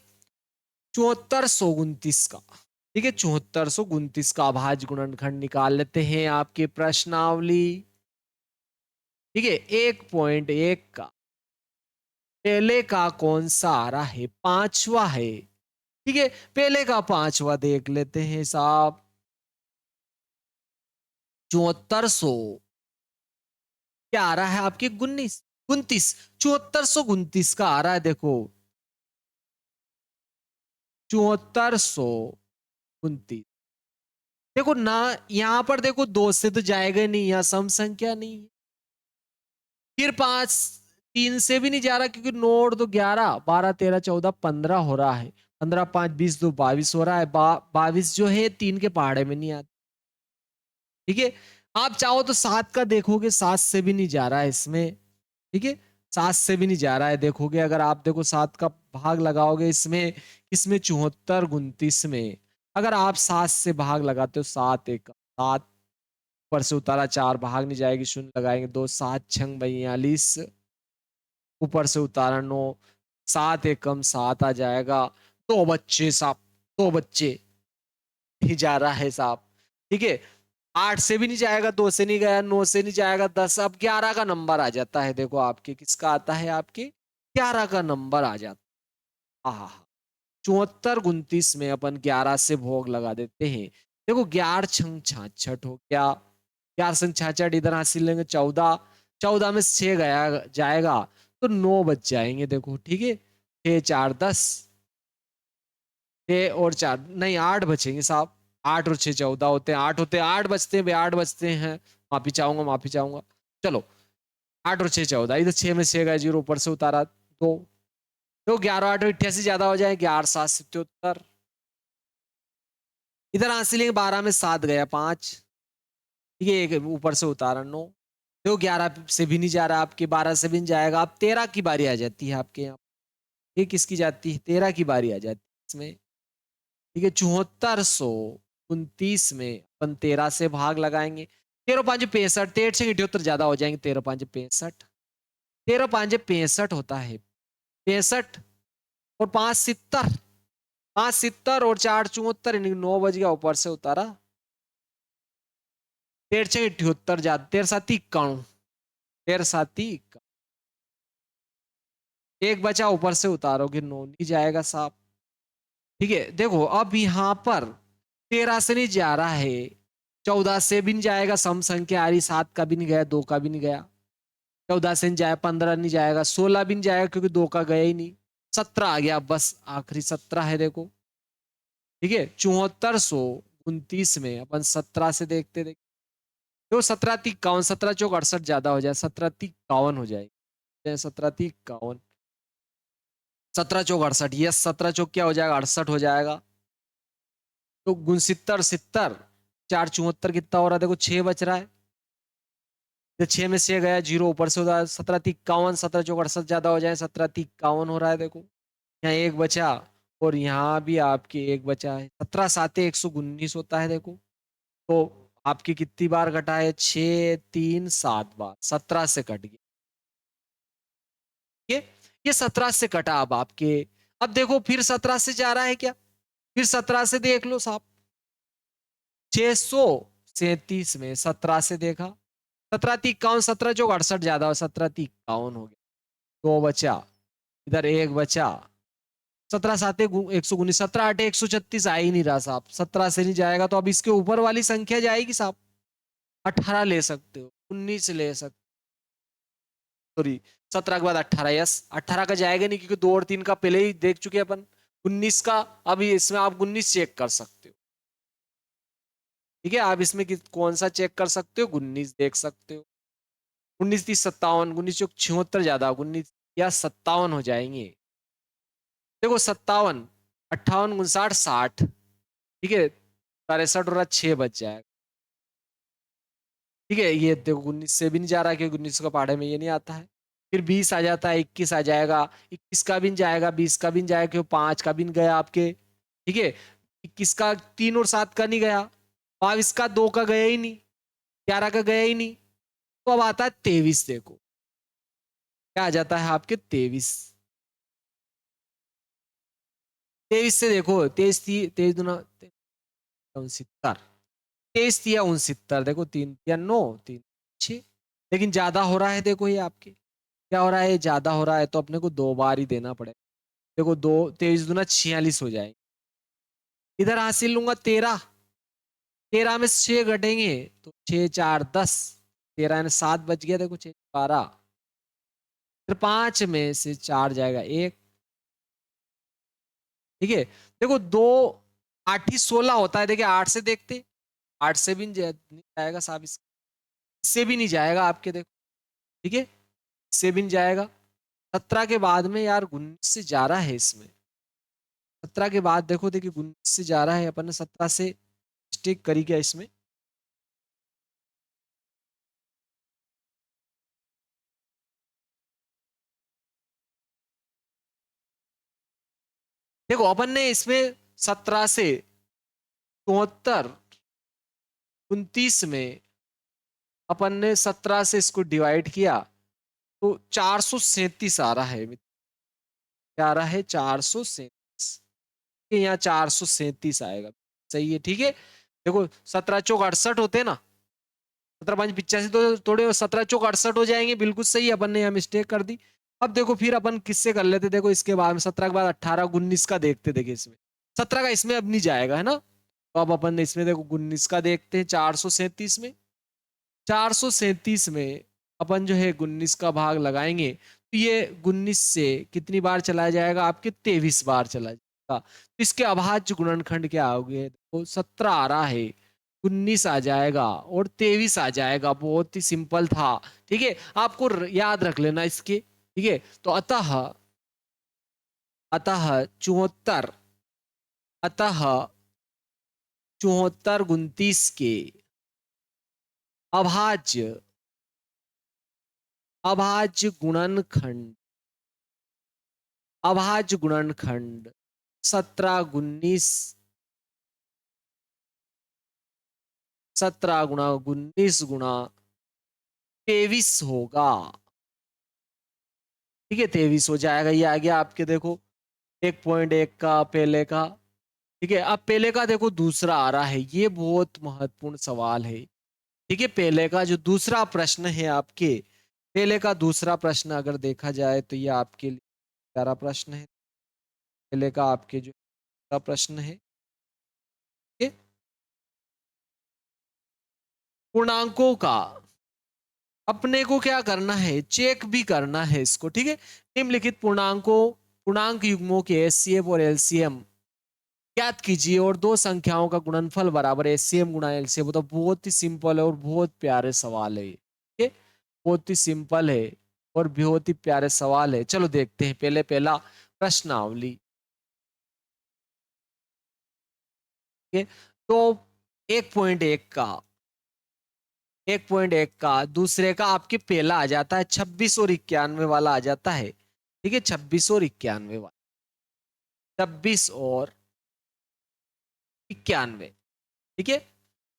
7429 का। ठीक है, 7429 का अभाज्य गुणनखंड निकाल लेते हैं आपके प्रश्नावली। ठीक है, 1.1 का पहले का कौन सा आ रहा है, पांचवा है। ठीक है, पहले का पांचवा देख लेते हैं साहब। 7400 क्या आ रहा है आपके, 29 7429 का आ रहा है देखो, 7429। देखो ना, यहां पर देखो 2 से तो जाएगा नहीं, यहां सम संख्या नहीं है। फिर 5 3 से भी नहीं जा रहा, क्योंकि 9 और 2 11 12 13 14 15 हो रहा है, 15 5 20 2 22 हो रहा है। 22 जो है 3 के पहाड़े में नहीं आता। ठीक है, आप चाहो तो 7 का देखोगे, 7 से भी नहीं जा रहा है इसमें। ठीक है, 7 से भी नहीं जा रहा है, देखोगे अगर आप देखो 7 का भाग लगाओगे इसमें, किसमें 7429 में, अगर आप 7 से भाग लगाते हो, 7 एक 7, ऊपर से उतारा 4 भाग नहीं जाएगी, शून्य लगाएंगे 2, 7 छंग 42, ऊपर से उतारा 9, 7 एकम 7 आ जाएगा। 2 बच्चे साहब, 2 बच्चे ही जा रहा है साहब। ठीक है, 8 से भी नहीं जाएगा, 2 से नहीं गया, 9 से नहीं जाएगा, 10, अब 11 का नंबर आ जाता है। देखो आपके किसका आता है, आपके 11 का नंबर आ जाता है। आहा, 7429 में अपन 11 से भोग लगा देते हैं। देखो 11 छंग 66 हो गया, 11 संग 66, इधर हासिल लेंगे 14, 14 में 6 गया जाएगा तो 9 बच जाएंगे देखो। ठीक है, 6 4 10, 6 और 4 नहीं 8 बचेंगे साहब, 8 और 6 14 होते हैं, 8 होते हैं, 8 बचते हैं, 8 बचते हैं, माफी चाहूंगा माफी चाहूंगा। चलो 8 और 6 14, इधर 6 में 6 गया, 0 ऊपर से उतारा 2, तो 11 8 88 ज्यादा हो जाए, 11 7 77, इधर हासिल लेंगे 12 में 7 गया 5, ठीक है, एक ऊपर से उतारा 9, तो 11 से भी नहीं जा रहा आपके, 12 से भी नहीं जाएगा, अब 13 की बारी आ जाती है आपके यहाँ। ये किसकी जाती है, 13 की बारी आ जाती है इसमें। ठीक है, 7429 में अपन 13 से भाग लगाएंगे, 13 5 65, 13 से 78 ज्यादा हो जाएंगे, 13 5 65, 13 5 65 होता है, 65 और 5 70, 5 70 और 4 74, 9 बज गया, ऊपर से उतारा 13 से 78 ज्यादा, 13 7 91, 13 7 एक बचा, ऊपर से उतारोगे 9 नहीं जाएगा साहब। ठीक है, देखो अब यहां पर 13 से नहीं जा रहा है, 14 से भी नहीं जाएगा, सम संख्या आ रही, 7 का भी नहीं गया, 2 का भी नहीं गया, 14 से नहीं जाएगा, 15 नहीं जाएगा, 16 भी नहीं जाएगा क्योंकि 2 का गया ही नहीं, 17 आ गया, बस आखिरी 17 है देखो। ठीक है, 7429 में अपन 17 से देखते देखते, देखो 17 × 51, 17 × 68 ज्यादा हो जाए, 17 × 51 हो जाएगी, 17 × 51, 17 × 68, यस 17 चौक क्या हो जाएगा, 68 हो जाएगा। तो 69 70, 4 74 कितना हो रहा है, देखो 6 बच रहा है, 6 में से गया 0, ऊपर से होता है 17 × 51, 17 × 68 ज्यादा हो जाए, 17 × 51 हो रहा है देखो, यहाँ एक बचा, और यहाँ भी आपके एक बचा है, 17 7 119 होता है देखो। तो आपकी कितनी बार कटा है, 6 3 7 बार, 17 से कट गया ये 17 से कटा। अब आपके, अब देखो फिर 17 से जा रहा है क्या, फिर 17 से देख लो साहब, 637 में 17 से देखा, 17 × 51, 17 जो 68 ज्यादा हो, 17 × 51 हो गया, 2 बचा, इधर 1 बचा, 17 सात 119, 17 8 136 आ ही नहीं रहा साहब, 17 से नहीं जाएगा तो अब इसके ऊपर वाली संख्या जाएगी साहब। 18 ले सकते हो, 19 ले सकते, सॉरी 17 के बाद 18, यस 18 का जाएगा नहीं क्योंकि 2 और 3 का पहले ही देख चुके हैं अपन। 19 का अभी इसमें आप 19 चेक कर सकते हो, ठीक है। आप इसमें कौन सा चेक कर सकते हो, 19 देख सकते हो। 19 30 57, 19 76 ज्यादा, 19 या 57 हो जाएंगे। देखो 57, 58, 59, 60, ठीक है। 63 और 6 बच जाएगा, ठीक है। ये देखो 19 से भी नहीं जा रहा क्योंकि 19 का पहाड़े में ये नहीं आता है। फिर 20 आ जाता है, 21 आ जाएगा, 21 का भी नहीं जाएगा, 20 का भी नहीं जाएगा क्योंकि 5 का भी नहीं गया आपके, ठीक है। 21 का 3 और 7 का नहीं गया, 22 का 2 का गया ही नहीं, 11 का गया ही नहीं। तो अब आता है 23, देखो क्या आ जाता है आपके 23। 23 से देखो 23 23 दुना 69, 23 या 69, देखो 3 या 9 3 6, लेकिन ज्यादा हो रहा है, देखो ये आपके क्या हो रहा है, ज्यादा हो रहा है तो अपने को 2 बार ही देना पड़ेगा। देखो 2 23 दुना 46 हो जाएंगे। इधर हासिल लूंगा 13, 13 में 6 घटेंगे तो 6 4 10, 13 में 7 बच गया, देखो 6 12, फिर 5 में से 4 जाएगा 1, ठीक है। देखो 2 8 ही 16 होता है, देखिए 8 से देखते, 8 से भी नहीं जाएगा साहब, इससे भी नहीं जाएगा आपके, देखो ठीक है, इससे भी नहीं जाएगा। 17 के बाद में यार 19 से जा रहा है इसमें, 17 के बाद देखो, देखिए 19 से जा रहा है, अपन ने 17 से मिस्टेक करी क्या इसमें। देखो अपन ने इसमें 17 से 74, 29 में अपन ने 17 से इसको डिवाइड किया तो 437 आ रहा है, क्या आ रहा है 437, यहाँ 437 आएगा, सही है, ठीक है। देखो 17 चौक 68 होते हैं ना, 17 5 85, तो थोड़े 17 चौक 68 हो जाएंगे, बिल्कुल सही, अपन ने यहाँ मिस्टेक कर दी। अब देखो फिर अपन किससे कर लेते, देखो इसके बाद में 17 के बाद 18 19 का देखते, देखिए इसमें 17 का इसमें अब नहीं जाएगा है ना, तो अब अपन ने इसमें देखो 19 का देखते हैं, 437 में, 437 में अपन जो है 19 का भाग लगाएंगे तो ये 19 से कितनी बार चला जाएगा आपके, 23 बार चला जाएगा। तो इसके अभाज्य गुणनखंड क्या होंगे, तो 17 आ रहा है, 19 आ जाएगा और 23 आ जाएगा, बहुत ही सिंपल था, ठीक है। आपको याद रख लेना इसके, ठीक है। तो अतः अतः 74, अतः 74 29 के अभाज्य अभाज्य गुणनखंड, अभाज्य गुणनखंड 17 19, 17 गुणा 19 गुणा 23 होगा, ठीक है। 23 हो जाएगा, ये आ गया आपके, देखो 1.1 का पहले का, ठीक है। अब पहले का देखो दूसरा आ रहा है, ये बहुत महत्वपूर्ण सवाल है, ठीक है। पहले का जो दूसरा प्रश्न है आपके, पहले का दूसरा प्रश्न अगर देखा जाए तो ये आपके लिए प्यारा प्रश्न है, पहले का आपके जो प्रश्न है, ठीक है? पूर्णांकों का अपने को क्या करना है, चेक भी करना है इसको, ठीक है। निम्नलिखित पूर्णांकों पूर्णांक युग्मों के एचसीएफ और एलसीएम ज्ञात कीजिए और दो संख्याओं का गुणनफल बराबर एचसीएम गुणा एलसीएम। तो बहुत ही सिंपल है और बहुत प्यारे सवाल है, ठीक है, बहुत ही सिंपल है और बहुत ही प्यारे सवाल है। चलो देखते हैं पहले पहला प्रश्नावली, ठीक है। तो 1.1 का 1.1 का दूसरे का आपके पहला आ जाता है 26 और 91 वाला आ जाता है, ठीक है। 26 और 91 वाला, 26 और 91, ठीक है।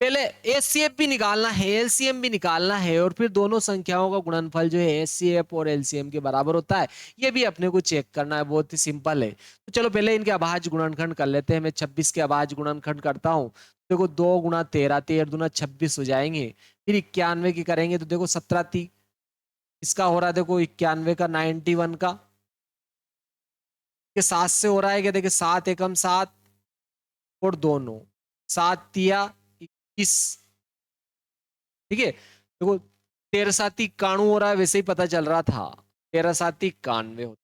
पहले एचसीएफ भी निकालना है, एलसीएम भी निकालना है और फिर दोनों संख्याओं का गुणनफल जो है एचसीएफ और एलसीएम के बराबर होता है, ये भी अपने को चेक करना है, बहुत ही सिंपल है। तो चलो पहले इनके अभाज्य गुणनखंड कर लेते हैं। मैं 26 के अभाज्य गुणनखंड करता हूँ, देखो 2 गुणा 13, 13 दूना 26 हो जाएंगे। फिर 91 की करेंगे तो देखो 17 इसका हो रहा है, देखो 91 का 91 का, कि 7 से हो रहा है क्या, देखिए 7 एकम 7 और 2 9, 7 तिया 21, ठीक है। देखो 13 7 91 हो रहा है, वैसे ही पता चल रहा था 13 7 91 होता,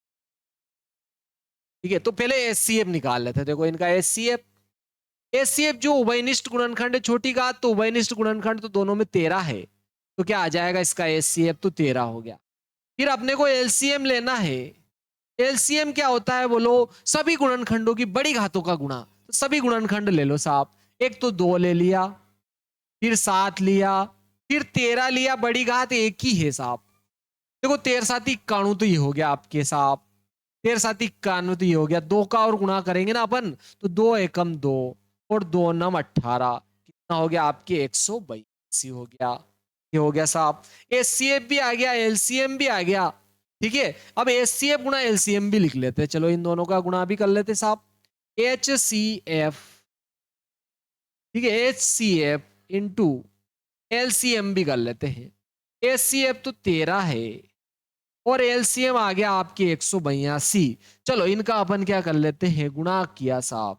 ठीक है। तो पहले एचसीएफ निकाल लेते हैं। देखो इनका एचसीएफ जो उभयनिष्ठ गुणनखंड है, छोटी घात तो उभयनिष्ठ गुणनखंड तो दोनों में 13 है, तो क्या आ जाएगा इसका एचसीएफ, तो 13 हो गया। फिर अपने को एलसीएम लेना है। एलसीएम क्या होता है बोलो, सभी गुणनखंडों की बड़ी घातों का गुणा। तो सभी गुणनखंड ले लो साहब, एक तो 2 ले लिया, फिर 7 लिया, फिर 13 लिया, बड़ी घात एक ही है साहब। देखो 13 7 91 तो ये हो गया आपके साहब, 13 7 91 तो ये हो गया। 2 का और गुणा करेंगे ना अपन, तो 2 एकम 2 और 2 नम 18, कितना हो गया आपके 182 हो गया। ये हो गया साहब, एचसीएफ भी आ गया, एलसीएम भी आ गया, ठीक है। अब एचसीएफ गुणा एलसीएम भी लिख लेते हैं, चलो इन दोनों का गुणा भी कर लेते साहब। एचसीएफ, ठीक है, एचसीएफ इंटू एलसीएम भी कर लेते हैं। एचसीएफ तो 13 है और एलसीएम आ गया आपके 182। चलो इनका अपन क्या कर लेते हैं, गुणा किया साहब,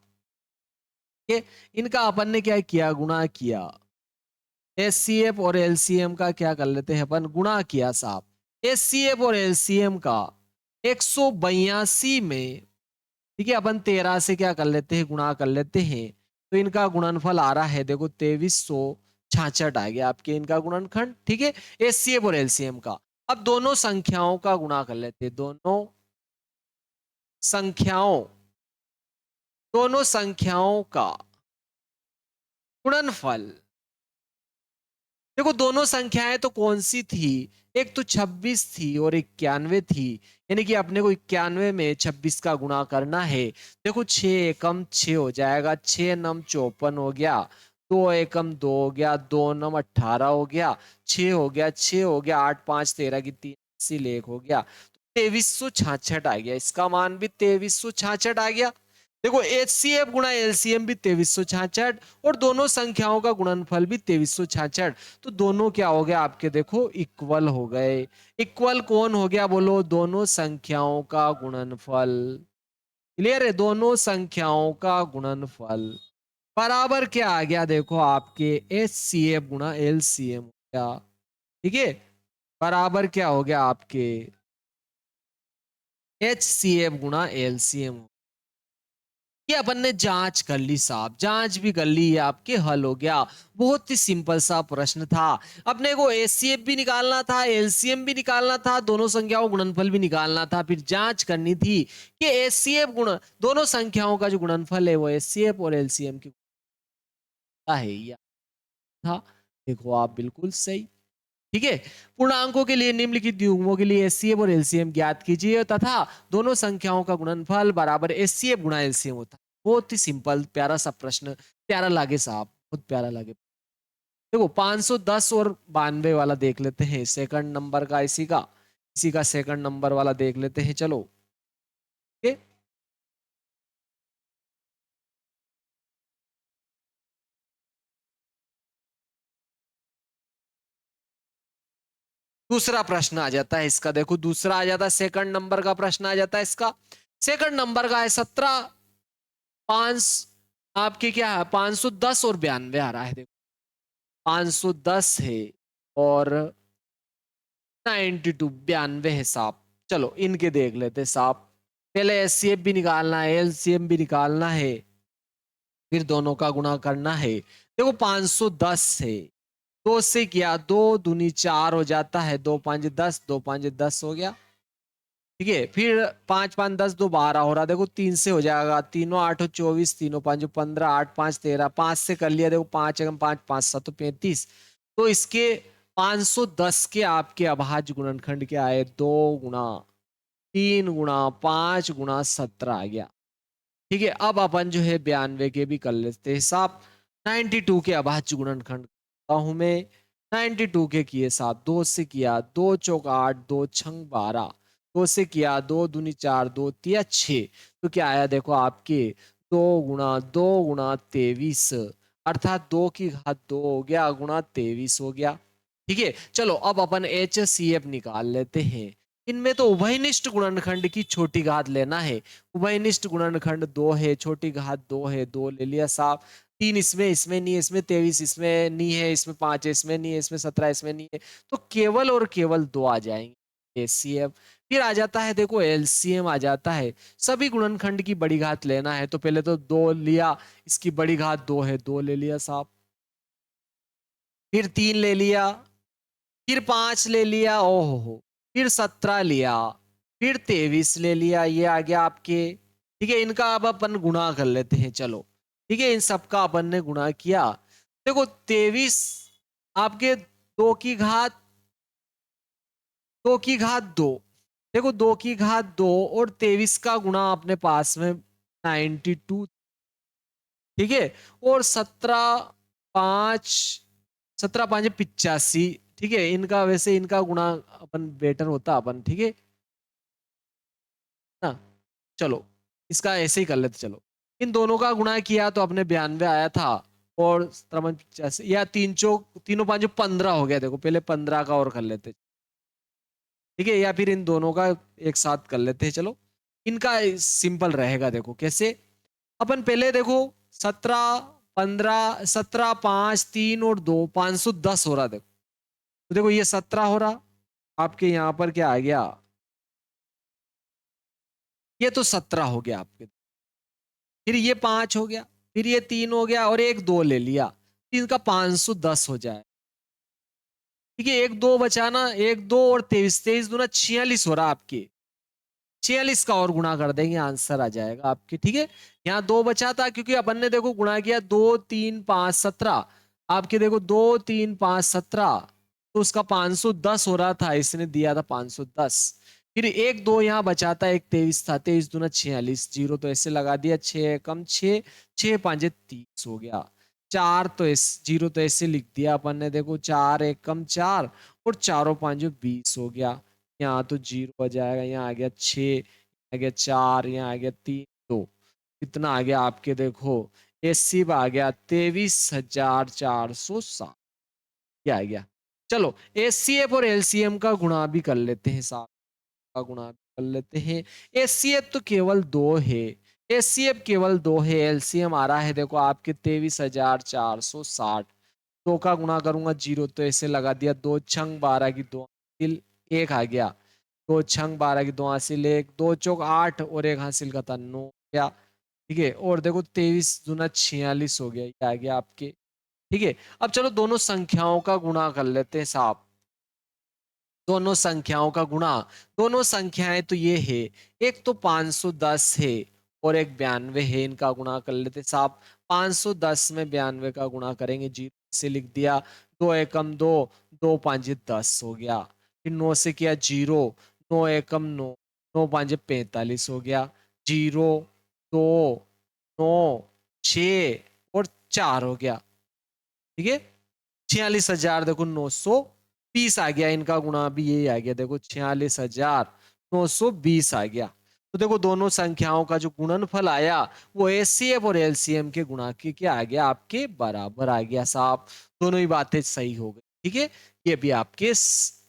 इनका अपन ने क्या किया, गुणा किया। एचसीएफ और एलसीएम का क्या कर लेते हैं अपन, गुणा किया साहब। एचसीएफ और एलसीएम का 182 में, ठीक है, अपन 13 से क्या कर लेते हैं, गुणा कर लेते हैं। तो इनका गुणनफल आ रहा है, देखो 2366 आ गया आपके इनका गुणनखंड, ठीक है, एचसीएफ और एलसीएम का। अब दोनों संख्याओं का गुणा कर लेते हैं, संख्याओं दोनों संख्याओं का गुणनफल। देखो दोनों संख्याएं तो कौन सी थी, एक तो 26 थी और 91 थी, यानी कि अपने को 91 में 26 का गुणा करना है। देखो 6 एकम 6 हो जाएगा, 6 नम 54 हो गया, 2 एकम 2 हो गया, 2 नम 18 हो गया, 6 हो गया, 6 हो गया, 8 5 13 की 3 अस्सी लेख हो गया, 2366 आ गया, इसका मान भी 2366 आ गया। देखो एचसीएफ गुणा एलसीएम भी 2366 और दोनों संख्याओं का गुणनफल भी 2366, तो दोनों क्या हो गया आपके, देखो इक्वल हो गए। इक्वल कौन हो गया बोलो, दोनों संख्याओं का गुणनफल। क्लियर है, दोनों संख्याओं का गुणनफल बराबर क्या आ गया, देखो आपके एचसीएफ गुणा एलसीएम हो गया, ठीक है, बराबर क्या हो गया आपके एचसीएफ गुणा एलसीएम। ये अपन ने जांच कर ली साहब, जांच भी कर ली, आपके हल हो गया। बहुत ही सिंपल सा प्रश्न था। अपने को एचसीएफ भी निकालना था, एलसीएम भी निकालना था, दोनों संख्याओं गुणनफल भी निकालना था, फिर जांच करनी थी कि एचसीएफ गुण दोनों संख्याओं का जो गुणनफल है वो एचसीएफ और एलसीएम की है या था। देखो आप बिल्कुल सही, ठीक है। पूर्णांकों के लिए निम्नलिखित युग्मों के लिए एचसीएफ और एलसीएम ज्ञात कीजिए तथा दोनों संख्याओं का गुणनफल बराबर एचसीएफ गुणा एलसीएम होता है। बहुत ही सिंपल प्यारा सा प्रश्न, प्यारा लागे साहब, बहुत प्यारा लागे। देखो 510 और 92 वाला देख लेते हैं, सेकंड नंबर का इसी का सेकंड नंबर वाला देख लेते हैं, चलो, ओके। दूसरा प्रश्न आ जाता है इसका, देखो दूसरा आ जाता है, सेकंड नंबर का प्रश्न आ जाता है इसका। सेकंड नंबर का है 17 5 आपके क्या है 510 और 92 आ रहा है, देखो 510 है और 92 92 है साहब। चलो इनके देख लेते साहब, पहले एचसीएफ भी निकालना है, एलसीएम भी निकालना है, फिर दोनों का गुणा करना है। देखो 510 है, 2 से किया 2 दूनी 4 हो जाता है, 2 5 10, 2 5 10 हो गया, ठीक है। फिर 5 5 10, 2 12 हो रहा, देखो 3 से हो जाएगा, तीनों 8 24, तीनों 5 15, 8 5 13, 5 से कर लिया, देखो 5 एकम 5 5 7 35, तो इसके 510 के आपके अभाज्य गुणनखंड क्या आए, 2 गुणा 3 गुणा 5 गुणा 17 आ गया, ठीक है। अब अपन जो है 92 के भी कर लेते हैं हिसाब। 92 के अभाज्य गुणनखंड करता हूं मैं, 92 के किए साहब, 2 से किया 2 चौक 8, 2 छंग 12, 2 से किया 2 दूनी 4, 2 तिया 6, तो क्या आया देखो आपके 2 गुणा 23, अर्थात 2 की घात 2 हो गया गुणा 23 हो गया, ठीक है। चलो अब अपन एच सी एफ निकाल लेते हैं। इनमें तो उभयनिष्ठ गुणनखंड की छोटी घात लेना है। उभयनिष्ठ गुणनखंड 2 है, छोटी घात 2 है, 2 ले लिया साहब। 3 इसमें नहीं है, इसमें 23 इसमें नहीं है, इसमें 5 है, इसमें नहीं है, इसमें 17 इसमें नहीं है, तो केवल और केवल 2 आ जाएंगे एचसीएफ। फिर आ जाता है देखो एलसीएम आ जाता है। सभी गुणनखंड की बड़ी घात लेना है, तो पहले तो 2 लिया, इसकी बड़ी घात 2 है, 2 ले लिया साहब। फिर 3 ले लिया, फिर 5 ले लिया, ओहो, फिर 17 लिया, फिर 23 ले लिया, ये आ गया आपके। ठीक है, इनका अब अपन गुणा कर लेते हैं, चलो। ठीक है, इन सबका अपन ने गुणा किया। देखो 23 आपके 2 की घात 2। देखो 2 की घात 2 और 23 का गुणा अपने पास में 92। ठीक है, और 17 5 ठीक है, इनका वैसे इनका गुणा अपन बेटर होता अपन। ठीक है ना, चलो इसका ऐसे ही कर लेते, चलो इन दोनों का गुणा किया तो अपने 92 आया था। और 17 या तीनों 5 15 हो गया। देखो पहले 15 का और कर लेते, ठीक है, या फिर इन दोनों का एक साथ कर लेते हैं, चलो इनका सिंपल रहेगा। देखो कैसे, अपन पहले देखो 17 15 17 5 3 और 2 510 हो रहा। देखो तो देखो ये 17 हो रहा, आपके यहाँ पर क्या आ गया, ये तो 17 हो गया आपके। फिर ये 5 हो गया, फिर ये 3 हो गया, और एक 2 ले लिया, 3 का 510 हो जाए। ठीक है, एक 2 बचाना, एक 2 और 23, 23 दूना 46 हो रहा आपके। 46 का और गुणा कर देंगे, आंसर आ जाएगा आपके। ठीक है, यहाँ 2 बचा था क्योंकि अपन ने देखो गुणा किया 2 3 5 17। आपके देखो 2 3 5 17, तो उसका 510 हो रहा था, इसने दिया था 510। फिर एक 2 यहाँ बचा था, एक 23 था, 23 दूना 46, जीरो तो ऐसे लगा दिया, 6 कम 6, 6 5 30 हो गया। 4 तो इस जीरो तो ऐसे लिख दिया अपन ने, देखो 4 1 कम 4, और चारों 5 20 हो गया। यहाँ तो जीरो आ जाएगा, यहाँ आ गया 6, आ गया 4, यहाँ आ गया 3 2, कितना आ गया आपके, देखो एसी आ गया 23,460। क्या आ गया, चलो एचसीएफ और एलसीएम का गुणा भी कर लेते हैं, साथ का गुणा भी कर लेते हैं। एचसीएफ तो केवल 2 है, एचसीएफ केवल 2 है, एलसीएम आ रहा है देखो आपके 23,460। 2 का गुणा करूंगा, जीरो तो ऐसे लगा दिया, 2 छंग 12 की 2 एक आ गया, 2 छंग 12 की 2 हासिल 1, 2 चौक 8 और एक हासिल का था 9 गया। ठीक है, और देखो 23 दूना 46 हो गया, ये आ गया आपके। ठीक है, अब चलो दोनों संख्याओं का गुणा कर लेते हैं साहब। दोनों संख्याओं का गुणा, दोनों संख्याएं तो ये है, एक तो 510 है और एक 92 है, इनका गुणा कर लेते साहब। 510 में 92 का गुणा करेंगे, जीरो से लिख दिया, 2 एकम 2, 2 5 10 हो गया। फिर 9 से किया जीरो, 9 एकम 9, 9 5 45 हो गया। जीरो 2 9 6 और 4 हो गया। ठीक है, 46,000 देखो 920 आ गया, इनका गुणा भी यही आ गया, देखो 46,920 आ गया। तो देखो दोनों संख्याओं का जो गुणनफल आया वो एचसीएफ और एलसीएम के गुणा के क्या आ गया, आपके बराबर आ गया साहब। दोनों ही बातें सही हो गई। ठीक है, ये भी आपके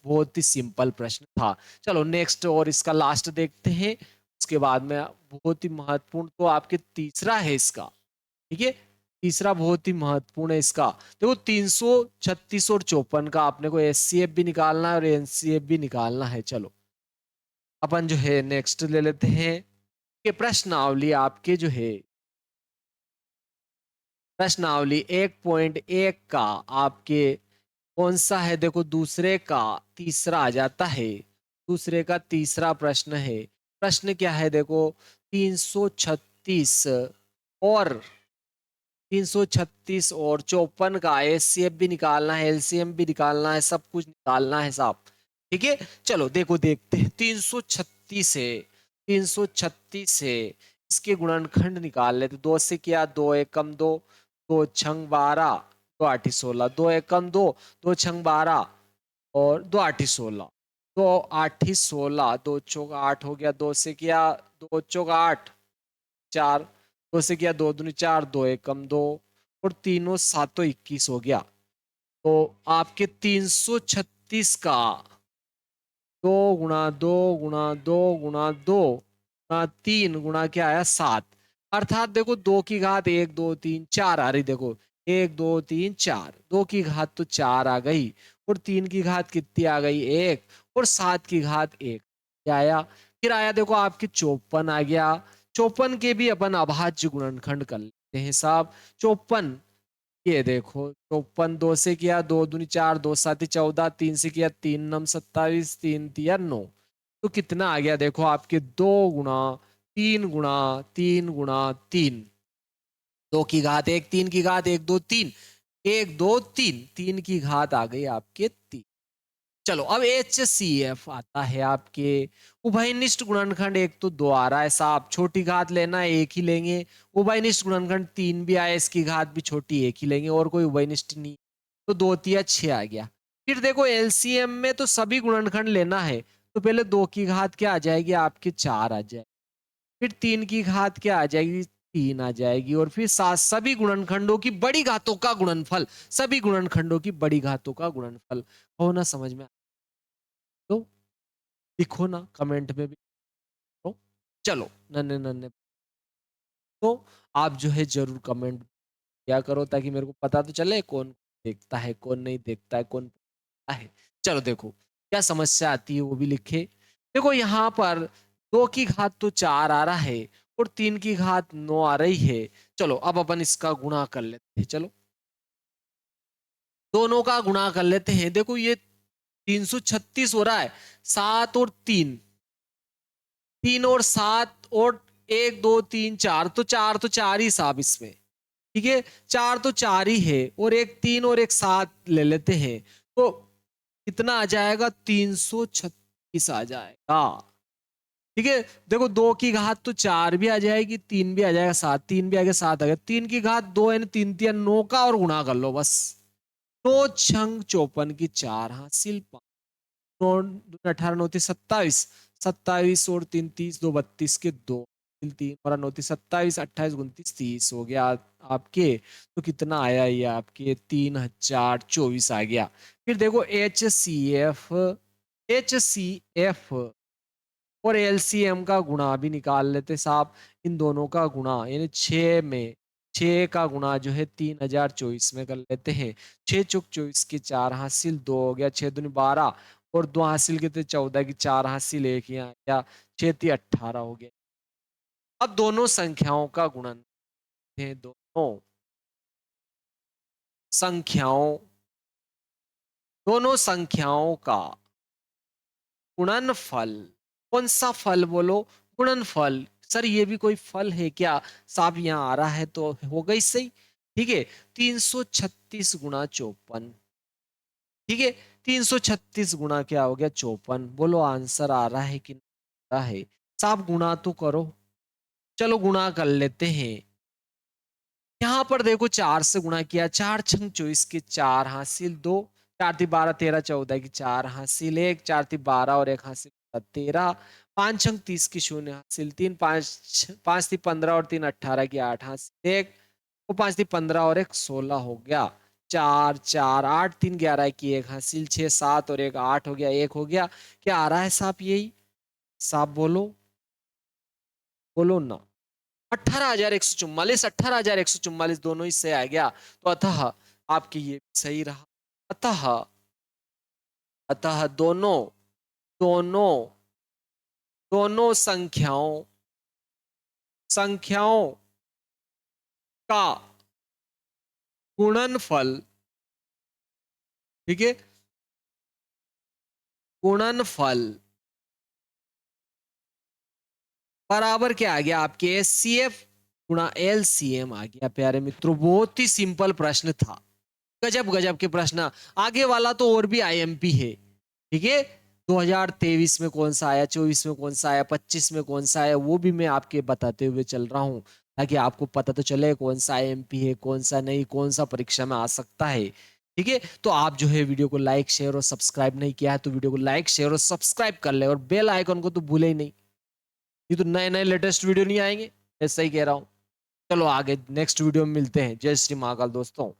बहुत ही सिंपल प्रश्न था। चलो नेक्स्ट और इसका लास्ट देखते हैं, उसके बाद में बहुत ही महत्वपूर्ण तो आपके तीसरा है इसका। ठीक है, तीसरा बहुत ही महत्वपूर्ण है इसका। देखो 336 और 54 का आपने को एचसीएफ भी निकालना है और एनसीएफ भी निकालना है। चलो अपन जो है नेक्स्ट ले लेते हैं कि प्रश्नावली आपके जो है, प्रश्नावली 1.1 का आपके कौन सा है, देखो दूसरे का तीसरा आ जाता है। दूसरे का तीसरा प्रश्न है। प्रश्न क्या है, देखो 336 और 336 और 54 का एचसीएफ भी निकालना है, एलसीएम भी निकालना है, सब कुछ निकालना है साहब। ठीक है, चलो देखो देखते हैं। 336 है, 336 है, इसके गुणनखंड निकाल लेते। 2 से किया, 2 एकम 2, 2 छंग 12, 2 8 16, 2 एकम 2, 2 छंग 12 और 2 8 16, 2 8 16, 2 चौक 8 हो गया। 2 से किया, 2 चौक 8 4, 2 से किया, 2 दूनी 4, 2 एकम 2 और तीनों सातों 21 हो गया। तो आपके 336 का 2 गुणा 2 गुणा 2 गुणा 2 गुणा 3 गुणा क्या आया 7, अर्थात देखो 2 की घात 1 2 3 4 आ रही, देखो 1 2 3 4, 2 की घात तो 4 आ गई, और 3 की घात कितनी आ गई 1, और 7 की घात 1 क्या आया, फिर आया देखो आपके 54 आ गया। 54 के भी अपन अभाज्य गुणनखंड कर लेते हैं साहब। 54 ये देखो 54 2 से किया 2 दूनी 4 2 7 14, 3 से किया 3 नम 27, 3 तिया 9, तो कितना आ गया देखो आपके 2 गुणा 3 गुणा 3 गुणा 3, 2 की घात 1 3 की घात 1 2 3, 1 2 3, 3 की घात आ गई आपके 3। चलो अब HCF आता है आपके उभयनिष्ठ गुणनखंड, एक तो 2 आ रहा है साहब, छोटी घात लेना है एक ही लेंगे, उभयनिष्ठ गुणनखंड 3 भी आया, इसकी घात भी छोटी एक ही लेंगे, और कोई उभयनिष्ठ नहीं, तो 2 तिया 6 आ गया। फिर देखो LCM में तो सभी गुणनखंड लेना है, तो पहले 2 की घात क्या आ जाएगी आपके 4 आ जाएगी, फिर 3 की घात क्या आ जाएगी 3 आ जाएगी, और फिर सात सभी गुणनखंडों की बड़ी घातों का गुणनफल, सभी गुणनखंडों की बड़ी घातों का गुणनफल होना समझ में, तो लिखो ना कमेंट में भी, तो चलो नन्हे नन्हे, तो आप जो है जरूर कमेंट किया करो, ताकि मेरे को पता तो चले कौन देखता है कौन नहीं देखता है, कौन पढ़ता है। चलो देखो क्या समस्या आती है वो भी लिखे। देखो यहाँ पर 2 की घात तो 4 आ रहा है, और 3 की घात 9 आ रही है। चलो अब अपन इसका गुणा कर लेते हैं, चलो दोनों का गुणा कर लेते हैं। देखो ये 336 हो रहा है, 7 और 3, 3 और 7 और 1 2 3 4, तो 4 तो 4 ही साहब इसमें, ठीक है 4 तो 4 ही है, और एक 3 और एक 7 ले लेते हैं, तो कितना आ जाएगा 336 आ जाएगा, ठीक है। देखो 2 की घात तो 4 भी आ जाएगी, 3 भी आ जाएगा, 7 3 भी आ गया 7 आ गया, 3 की घात 2 है, 3 3 9 का, और गुणा कर लो बस, 9 छंग 54 की 4 हासिल, 18 9 27, 27 और 3 30 2 32 के 2, 3 और 9 27, 28 29 30 हो गया आपके, तो कितना आया ये आपके 3024 आ गया। फिर देखो HCF और LCM का गुणा भी निकाल लेते साहब, इन दोनों का गुणा यानी 6 में 6 का गुणा जो है 3024 में कर लेते हैं। 6 चौक 24 की 4 हासिल 2 हो गया, 6 दूनी 12, और 2 हासिल कितने 14 की 4 हासिल 1 यहाँ गया, 6 ती 18 हो गया। अब दोनों संख्याओं का गुणन है, संख्याओं दोनों संख्याओं का गुणनफल, कौन सा फल बोलो, गुणनफल, सर ये भी कोई फल है क्या, साहब यहाँ आ रहा है तो हो गई सही, ठीक है 336 गुणा 54, ठीक है 336 गुणा क्या हो गया 54, बोलो आंसर आ रहा है कि नहीं आ रहा है, साहब गुणा तो करो, चलो गुणा कर लेते हैं। यहाँ पर देखो 4 से गुणा किया, 4 छंग 24 के 4 हासिल 2, 4 ती 12 13 14 की 4 हासिल 1, 4 ती 12 और 1 हासिल 13, 5 छंग 30 की 0 हासिल 3, 5 थी 15 और 3 18 की 8 हासिल 1, वो 5 थी 15 और 1 16 हो गया, 4 4 8 3 11 की 1 हासिल 6 7 और 1 8 हो गया, 1 हो गया, क्या आ रहा है साहब यही, साहब बोलो, बोलो ना, 18,144, 18,144 दोनों ही से आ गया, तो अतः आपकी ये सही रहा, अतः अतः दोनों दोनों दोनों संख्याओं का गुणनफल, ठीक है गुणनफल बराबर क्या आ गया आपके HCF गुणा LCM आ गया। प्यारे मित्रों बहुत ही सिंपल प्रश्न था, गजब गजब के प्रश्न, आगे वाला तो और भी IMP है, ठीक है 2023 में कौन सा आया, 24 में कौन सा आया, 25 में कौन सा आया, वो भी मैं आपके बताते हुए चल रहा हूँ, ताकि आपको पता तो चले कौन सा IMP है कौन सा नहीं, कौन सा परीक्षा में आ सकता है, ठीक है। तो आप जो है वीडियो को लाइक शेयर और सब्सक्राइब नहीं किया है तो वीडियो को लाइक शेयर और सब्सक्राइब कर ले, और बेल आइकन को तो भूले ही नहीं, ये तो नए नए लेटेस्ट वीडियो नहीं आएंगे, ऐसा ही कह रहा हूँ। चलो आगे नेक्स्ट वीडियो में मिलते हैं, जय श्री महाकाल दोस्तों।